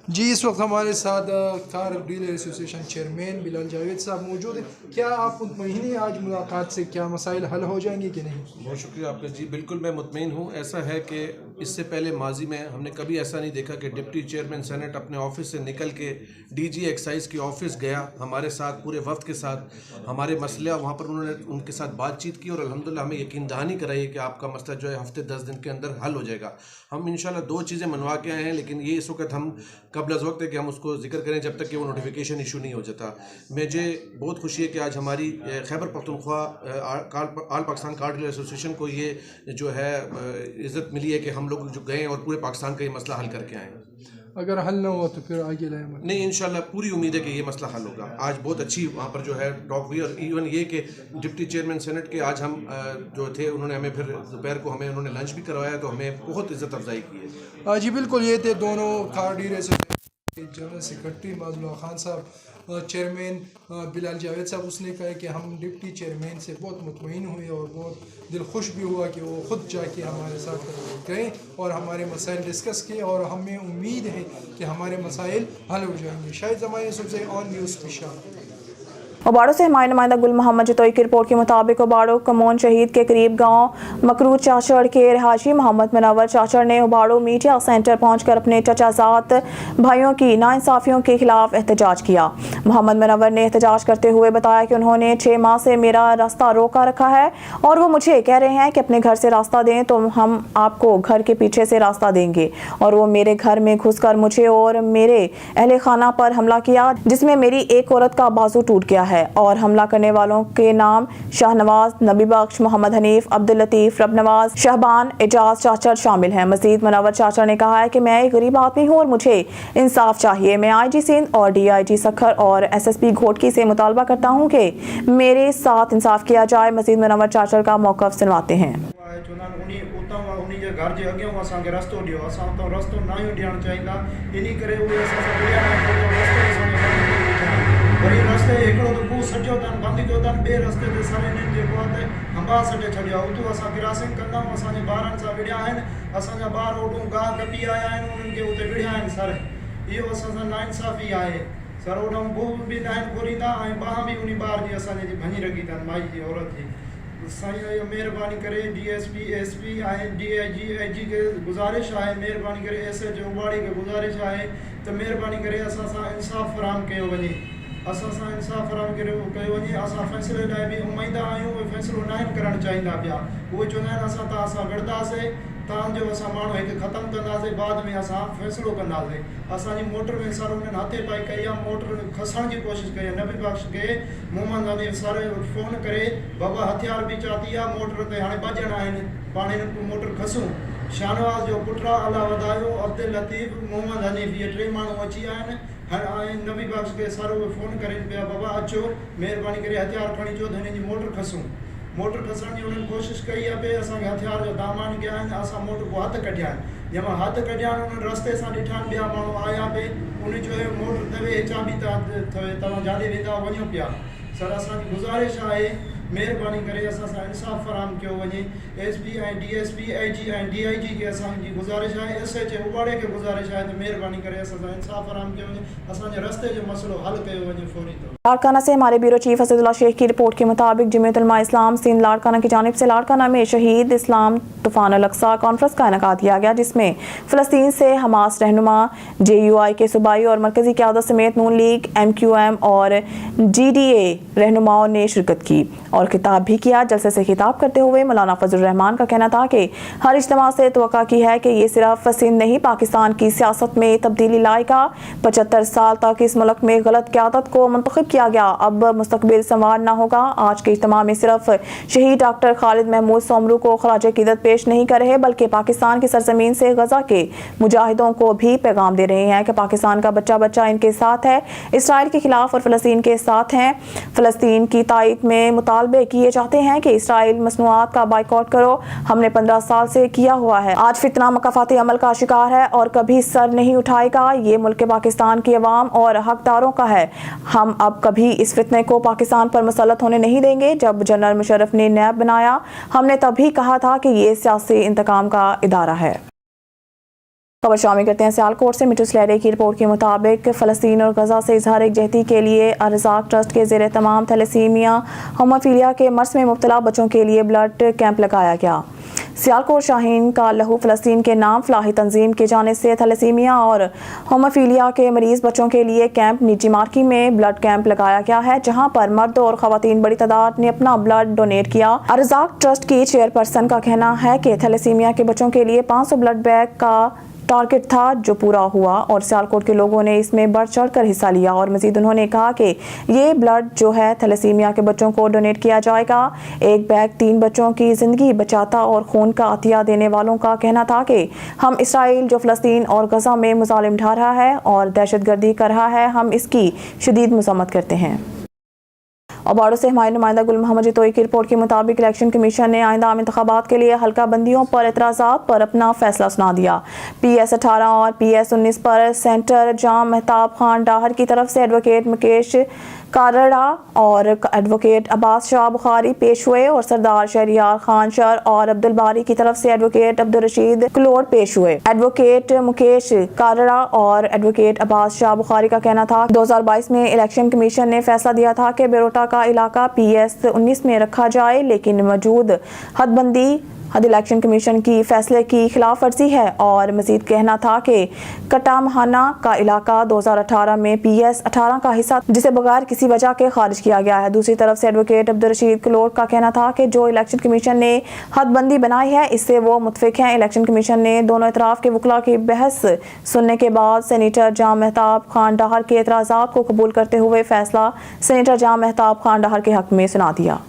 جی, اس وقت ہمارے ساتھ کار ڈیلر ایسوسی ایشن چیئرمین بلال جاوید صاحب موجود ہیں. کیا آپ مطمئن ہیں آج ملاقات سے کیا مسائل حل ہو جائیں گے کہ نہیں؟ بہت شکریہ آپ کا. جی بالکل میں مطمئن ہوں. ایسا ہے کہ اس سے پہلے ماضی میں ہم نے کبھی ایسا نہیں دیکھا کہ ڈپٹی چیئرمین سینٹ اپنے آفس سے نکل کے ڈی جی ایکسائز کے آفس گیا ہمارے ساتھ پورے وفد کے ساتھ, ہمارے مسئلہ وہاں پر انہوں نے ان کے ساتھ بات چیت کی, اور الحمدللہ ہمیں یقین دہانی کرائی کہ آپ کا مسئلہ جو ہے ہفتے 10 دن کے اندر حل ہو جائے گا. ہم انشاءاللہ 2 چیزیں منوا کے آئے ہیں, لیکن یہ اس وقت ہم قبل از وقت ہے کہ ہم اس کو ذکر کریں جب تک کہ وہ نوٹیفیکیشن ایشو نہیں ہو جاتا. مجھے بہت خوشی ہے کہ آج ہماری خیبر پختونخوا آل پاکستان کار ڈیلر ایسوسی ایشن کو یہ جو ہے عزت ملی ہے کہ ہم لوگ جو گئے اور پورے پاکستان کا یہ مسئلہ حل کر کے آئے. اگر حل نہ ہوا تو پھر آگے نہیں, انشاءاللہ پوری امید ہے کہ یہ مسئلہ حل ہوگا. آج بہت اچھی وہاں پر جو ہے ٹاک ہوئی, اور ایون یہ کہ ڈپٹی چیئرمین سینٹ کے آج ہم جو تھے انہوں نے ہمیں پھر دوپہر کو ہمیں انہوں نے لنچ بھی کروایا, تو ہمیں بہت عزت افزائی کی ہے. جی بالکل, یہ تھے دونوں car dealer general secretary Muazullah Khan Sahib, chairman بلال جاوید صاحب. اس نے کہا کہ ہم ڈپٹی چیئرمین سے بہت مطمئن ہوئے اور بہت دل خوش بھی ہوا کہ وہ خود جا کے ہمارے ساتھ گئے اور ہمارے مسائل ڈسکس کیے, اور ہمیں امید ہے کہ ہمارے مسائل حل ہو جائیں گے. شاہد زمانے سب سے آن نیوز پشاور. اوباڑو سے ہمارے نمائندہ گل محمد جتوئی کی رپورٹ کے مطابق اوباڑو کمون شہید کے قریب گاؤں مکرو چاچڑ کے رہائشی محمد منور چاچڑ نے اوباڑو میڈیا سینٹر پہنچ کر اپنے چچا زاد بھائیوں کی ناانصافیوں کے خلاف احتجاج کیا. محمد منور نے احتجاج کرتے ہوئے بتایا کہ انہوں نے 6 ماہ سے میرا راستہ روکا رکھا ہے, اور وہ مجھے کہہ رہے ہیں کہ اپنے گھر سے راستہ دیں تو ہم آپ کو گھر کے پیچھے سے راستہ دیں گے, اور وہ میرے گھر میں گھس کر مجھے اور میرے اہل خانہ پر حملہ کیا, جس میں میری ایک عورت کا بازو ٹوٹ گیا ہے, اور حملہ کرنے والوں کے نام شاہ نواز, نبی بخش, محمد حنیف, عبداللطیف, رب نواز, شہبان, اعجاز چاچڑ شامل ہیں. مزید منور چاچڑ نے کہا ہے کہ میں ایک غریب آدمی ہوں اور مجھے انصاف چاہیے. میں آئی جی سندھ اور ڈی آئی جی سکھر اور ایس ایس پی گھوٹکی سے مطالبہ کرتا ہوں کہ میرے ساتھ انصاف کیا جائے. مزید منور چاچڑ کا موقف سنواتے ہیں. گھر کے اگوں اصل رستوں ڈیو اصل تو رستوں نہ ڈیئن چاہیے, ان کرے وری رستے ایکڑو تو سجو تن بند کयो تن, بے رستے تے سارے نے جو ہے ہمبا سٹے چھڈیا. اتو اسا کراسنگ کندا اساں جے بارن سا وڑیا ہیں, اساں جا بار اوٹوں گاہ کپی آیا ہیں, انہن کے اتے وڑیا ہیں سر. یہ اساں نا انصافی ہے سر. اوٹم بو بھی نہ پوریندا ہیں, باہ بھی انہی بار جی اساں جی بھنی رگی تن مائی جی عورت جی. سائیں مہربانی کرے D S P S P آئے, ڈی آئی جی کے گزارش ہے, مہربانی کرے ایس ایچ اوباڑی کے گزارش ہے تو مہربانی کرے اساں سا انصاف فراہم کयो وञे. اساں سا انصاف فراہم کयो وञे. اساں فیصلے लाइ بھی امیدہ آहियूं, उहे फ़ैसिलो न आहिनि करणु चाहींदा पिया. उहे चवंदा आहिनि असां तव्हां सां विढ़ंदासीं, तव्हांजो असां माण्हू हिकु ख़तमु कंदासीं, बाद में असां फ़ैसिलो कंदासीं. असांजी मोटर में सर उन्हनि हथे पाई कई आहे, मोटर खसण जी कोशिशि कई आहे. नबी बख्श खे मोहम्मद अली सर फ़ोन करे बाबा हथियार बि चाती आहे, मोटर ते हाणे ॿ ॼणा आहिनि, पाण हिननि मोटर खसूं. शाहनवाज़ जो पुटु आहे अला वधायो, अब्दुल लतीफ़, मोहम्मद हनीफ़, इहे 3 माण्हू अची विया आहिनि. नबी बख्श के सर उहे फ़ोन कनि पिया बाबा अचो, महिरबानी करे हथियार खणी अचो त हिननि जी मोटर खसूं. मोटर खसण जी उन्हनि कोशिशि कई आहे पे असांखे हथियार जो दामान कया आहिनि असां मोटर को हथ कढिया आहिनि जंहिंमें हथ कढिया आहिनि उन्हनि रस्ते सां ॾिठा आहिनि ॿिया माण्हू आया पे उन चयो मोटर तवे हेठां बि तव्हां जाॾे वेंदा वञो पिया सर असांजी गुज़ारिश आहे महिरबानी करे असां सां इंसाफ़ फराहम कयो वञे SP ऐं DSP AG ऐं DIG खे असांजी गुज़ारिश आहे SH उबाड़े खे गुज़ारिश आहे त महिरबानी करे असां सां इंसाफ़ फराहम कयो वञे असांजे रस्ते जो मसइलो हल कयो वञे फौरी तौर लाड़काना से हमारे ब्यूरो चीफ असदुल्ला शेख की रिपोर्ट के मुताबिक जमीयत उलमा इस्लाम सिंध लाड़काना की जानिब से लाड़काना में शहीद इस्लाम तूफान अल-अक्सा कॉन्फ्रेंस का इनेकाद किया गया जिसमें फ़लस्तीन से हमास रहनुमा JUI के सूबाई और मरकज़ी क़यादत समेत नून लीग MQM और GDA रहनुमाओं ने शिरकत की और खिताब भी किया। जलसे से खिताब करते हुए मौलाना फजल रहमान का कहना था कि हर इज्तिमा से तवक्का की है कि ये सिर्फ सिंध नहीं पाकिस्तान की सियासत में तब्दीली लाएगा। 75 साल तक इस मुल्क में गलत क़यादत को मुंतखब किया गया, अब मुस्तकबिल संवारना होगा। आज के इज्तिमा में सिर्फ शहीद डॉक्टर खालिद महमूद सोमरू को खराज अक़ीदत पेश नहीं कर रहे बल्कि पाकिस्तान की सरजमीन से गजा के मुजाहिदों को भी पैगाम दे रहे हैं कि पाकिस्तान का बच्चा बच्चा इनके साथ है, इसराइल के खिलाफ और फ़लस्तीन के साथ हैं। फ़लस्तीन की तायद में मुतालबे किए जाते हैं कि इसराइल मसनूआत का बाइकआउट करो, हमने 15 साल से किया हुआ है। आज फितना मकाफाती अमल का शिकार है और कभी सर नहीं उठाएगा। ये मुल्क पाकिस्तान की अवाम और हकदारों का है। हम अब कभी इस फितने को पाकिस्तान पर मुसल्लत होने नहीं देंगे। जब जनरल मुशर्रफ ने नैब बनाया हमने तभी कहा था कि ये सियासी इंतकाम का इदारा है। खबर शामिल करते हैं सियालकोट से। मिठू सलेरे की रिपोर्ट के मुताबिक फ़लस्तीन और गजा से इजहार यकजहती के लिए अर्ज़ाक ट्रस्ट के ज़ेर तमाम थैलेसीमिया होमोफीलिया के मर्ज़ में मुब्तला बच्चों के लिए ब्लड कैंप लगाया गया। सियालकोट शाहीन का लहू फ़लस्तीन के नाम फलाही तंजीम की जानिब से थैलेसीमिया और होमोफीलिया के मरीज़ बच्चों के लिए कैंप निजी मार्की में ब्लड कैंप लगाया गया है जहां पर मर्द और ख़वातीन बड़ी तादाद ने अपना ब्लड डोनेट किया। अर्ज़ाक ट्रस्ट की चेयरपर्सन का कहना है कि थैलेसीमिया के बच्चों के लिए 500 ब्लड बैग का टारगेट था जो पूरा हुआ और सियालकोट के लोगों ने इसमें बढ़ चढ़ कर हिस्सा लिया और मजीद उन्होंने कहा कि ये ब्लड जो है थैलेसीमिया के बच्चों को डोनेट किया जाएगा। एक बैग 3 बच्चों की ज़िंदगी बचाता और खून का अतिया देने वालों का कहना था कि हम इसराइल जो फ़लस्तीन और गजा में मुजालिम ढा रहा है और दहशतगर्दी कर रहा है, हम इसकी शदीद मज़म्मत करते हैं। और बाड़ो से हमारे नुमाइंदा गुल मोहम्मद जितोई की रिपोर्ट के मुताबिक इलेक्शन कमीशन ने आइंदा आम इंतखाबात के लिए हल्का बंदियों पर एतराज़ात पर अपना फैसला सुना दिया। PS 18 और PS 19 पर सेंटर जाम महताब खान डाहर की तरफ से एडवोकेट मुकेश कारड़ा और एडवोकेट अब्बास शाह बुखारी पेश हुए और सरदार शहरियार खान शर और अब्दुल बारी की तरफ से एडवोकेट अब्दुल रशीद क्लोड पेश हुए। एडवोकेट मुकेश कारड़ा और एडवोकेट अब्बास शाह बुखारी का कहना था 2022 में इलेक्शन कमीशन ने फैसला दिया था कि बेरोटा का इलाका PS 19 में रखा जाए, लेकिन मौजूद हदबंदी हद इलेक्शन कमीशन की फैसले की खिलाफ वर्जी है और मजीद कहना था कि कटामहाना का इलाका 2018 में PS 18 का हिस्सा जिसे बगैर किसी वजह के खारिज किया गया है। दूसरी तरफ से एडवोकेट अब्दुल रशीद क्लोड का कहना था कि जो इलेक्शन कमीशन ने हदबंदी बनाई है इससे वो मुतफिक हैं। इलेक्शन कमीशन ने दोनों इतराफ के वकला की बहस सुनने के बाद सेनेटर जाम महताब खान डाहर के एतराज़ात को कबूल करते हुए फैसला सेनेटर जाम महताब खान डाहर के हक में सुना दिया।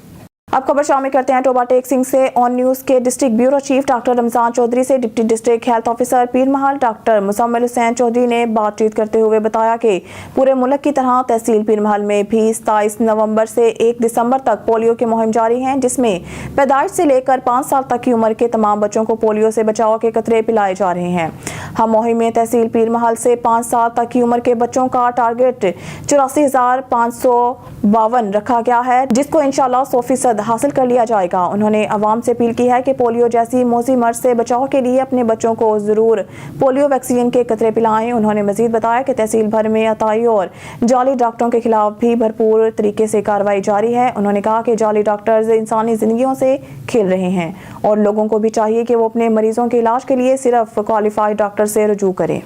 अब खबर शामिल करते हैं टोबा टेक सिंह से। ऑन न्यूज़ के district bureau chief doctor Ramzan Chaudhry से deputy district health officer Pirmahal doctor Muzammil Hussain Chaudhry ने बातचीत करते हुए बताया कि पूरे मुल्क की तरह तहसील पीरमहल में भी 27 नवंबर से 1 दिसंबर तक पोलियो की मुहिम जारी है, जिसमें पैदाइश से लेकर 5 साल तक की उम्र के तमाम बच्चों को पोलियो से बचाव के कतरे पिलाए जा रहे हैं। हम मुहिम में तहसील पीरमहल से 5 साल तक की उम्र के बच्चों का टारगेट 84,552 रखा गया है, जिसको इंशाल्लाह 100% हासिल कर लिया जाएगा। उन्होंने अवाम से अपील की है कि पोलियो जैसी मौजी मर्ज से बचाव के लिए अपने बच्चों को जरूर पोलियो वैक्सीन के कतरे पिलाएं। उन्होंने मजीद बताया कि तहसील भर में अताई और जाली डॉक्टरों के खिलाफ भी भरपूर तरीके से कार्रवाई जारी है। उन्होंने कहा कि जाली डॉक्टर्स इंसानी जिंदगियों से खेल रहे हैं और लोगों को भी चाहिए कि वो अपने मरीजों के इलाज के लिए सिर्फ क्वालिफाइड डॉक्टर से रुजू करें।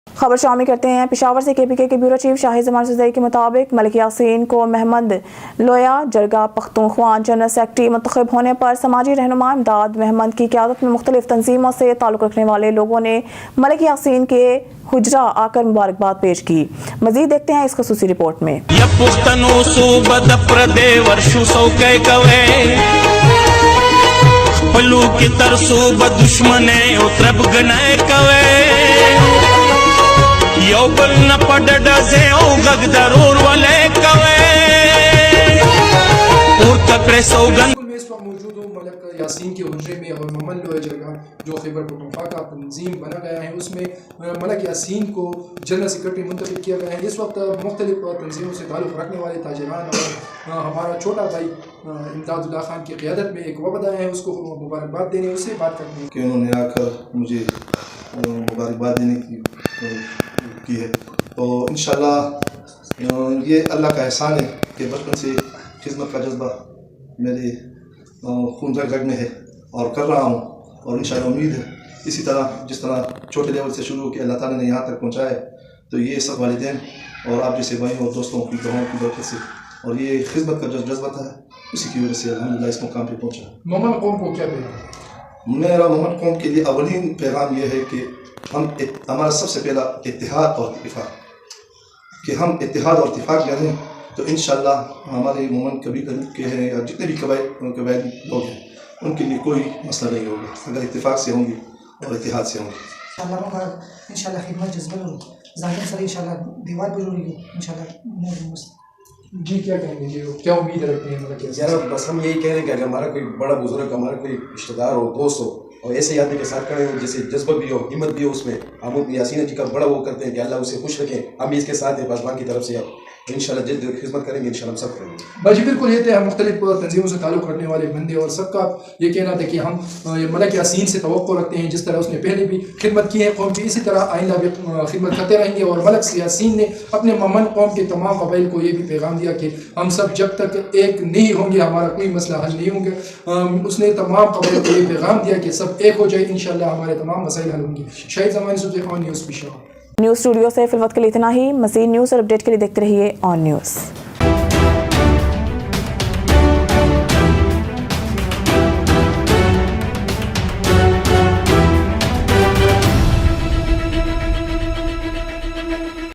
खबर शामिल करते हैं पेशावर से। KPK के ब्यूरो चीफ शाहिद जमान सुजई के मुताबिक मलिक यासीन को महमद लोया जरगा पख्तूनख्वा जनरल सेक्रेटरी मुंतखब होने पर समाजी रहनुमा इमदाद महमद की क़यादत में मुख्तलिफ तंजीमों से ताल्लुक़ रखने वाले लोगों ने मलिक यासीन के हुजरा आकर मुबारकबाद पेश की। मजीद देखते हैं इस ख़ुसूसी रिपोर्ट में। यो बल न पड़ डजे ओ गग दरूर वाले कवे मैं इस वक्त मौजूद हूँ मलक यासीन के हुजरे में और ममन लोहे जरगा जो खैबर पख्तूनख्वा का तंजीम बना गया है उसमें मलक यासीन को जनरल सेक्रेटरी मुंतखब किया गया है। इस वक्त मुख्तलिफ तंजीमों से ताल्लुक़ रखने वाले ताजरान और हमारा छोटा भाई इमदादुल्लाह खान की क़यादत में एक वफद आया है, उसको मुबारकबाद देने उससे बात करते हैं कि उन्होंने आकर मुझे मुबारकबाद देने की है। तो इंशाल्लाह ये अल्लाह का एहसान है कि बचपन से खिदमत का जज्बा मेरे खून रग में है और कर रहा हूँ, और इंशाल्लाह उम्मीद है इसी तरह जिस तरह छोटे लेवल से शुरू किया अल्लाह ताला ने यहाँ तक पहुँचाया है, तो ये सब वालिदैन और आप जैसे भाई और दोस्तों की दुआओं की बरकत से और ये खिदमत का जो जज्बा था उसी की वजह से अल्हम्दुलिल्लाह इस मुकाम पे पहुँचा। मोमन कौम को क्या पैगाम? मेरा मोमन कौम के लिए अवलीन पैगाम यह है कि हमारा सबसे पहला इत्तेहाद और इत्तिफाक, कि हम इत्तेहाद और इत्तिफाक करें तो इंशाल्लाह हमारे मोमन कभी के हैं या जितने भी कबायली लोग हैं उनके लिए कोई मसला नहीं होगा अगर इत्तेफाक से होंगे और इत्तेहाद से होंगे। इंशाल्लाह खिदमत जज्बा ज़ाहिर सर इंशाल्लाह दीवार पर जुड़ेगी इंशाल्लाह। जी क्या कहेंगे जी, क्या उम्मीद रखते हैं मतलब यार बस हम यही कह रहे हैं कि अगर हमारा कोई बड़ा बुजुर्ग हमारा कोई रिश्तेदार हो दोस्त हो और ऐसे आदमी के साथ खड़े हो जैसे जज्बा भी हो हिम्मत भी हो उसमें, हम यासीन जी का बड़ा वो करते हैं कि अल्लाह उसे खुश रखें, हम भी इसके साथ हैं भगवान की तरफ से इंशाल्लाह जिस खिदमत करेंगे इंशाल्लाह हम सब करेंगे। भाई बिल्कुल ये थे मुख्तलिफ तंजीमों से ताल्लुक़ रखने वाले बंदे और सबका ये कहना था कि हम मलक यासीन से तवक्को रखते हैं जिस तरह उसने पहले भी खिदमत की है कौम की, इसी तरह आइंदा भी खिदमत करते रहेंगे। और मलक यासीन ने अपने ममन कौम के तमाम कबाइल को ये भी पैगाम दिया कि हम सब जब तक एक नहीं होंगे हमारा कोई मसला हल नहीं होंगे। उसने तमाम कबाइल को ये पैगाम दिया कि सब एक हो जाए, इंशाल्लाह हमारे तमाम मसाइल हल होंगे। शाहिद ज़मानी से ऑन न्यूज़ पेश। न्यूज़ स्टूडियो से फिलवक्त के लिए इतना ही। मज़ीद न्यूज़ और अपडेट के लिए देखते रहिए ऑन न्यूज़।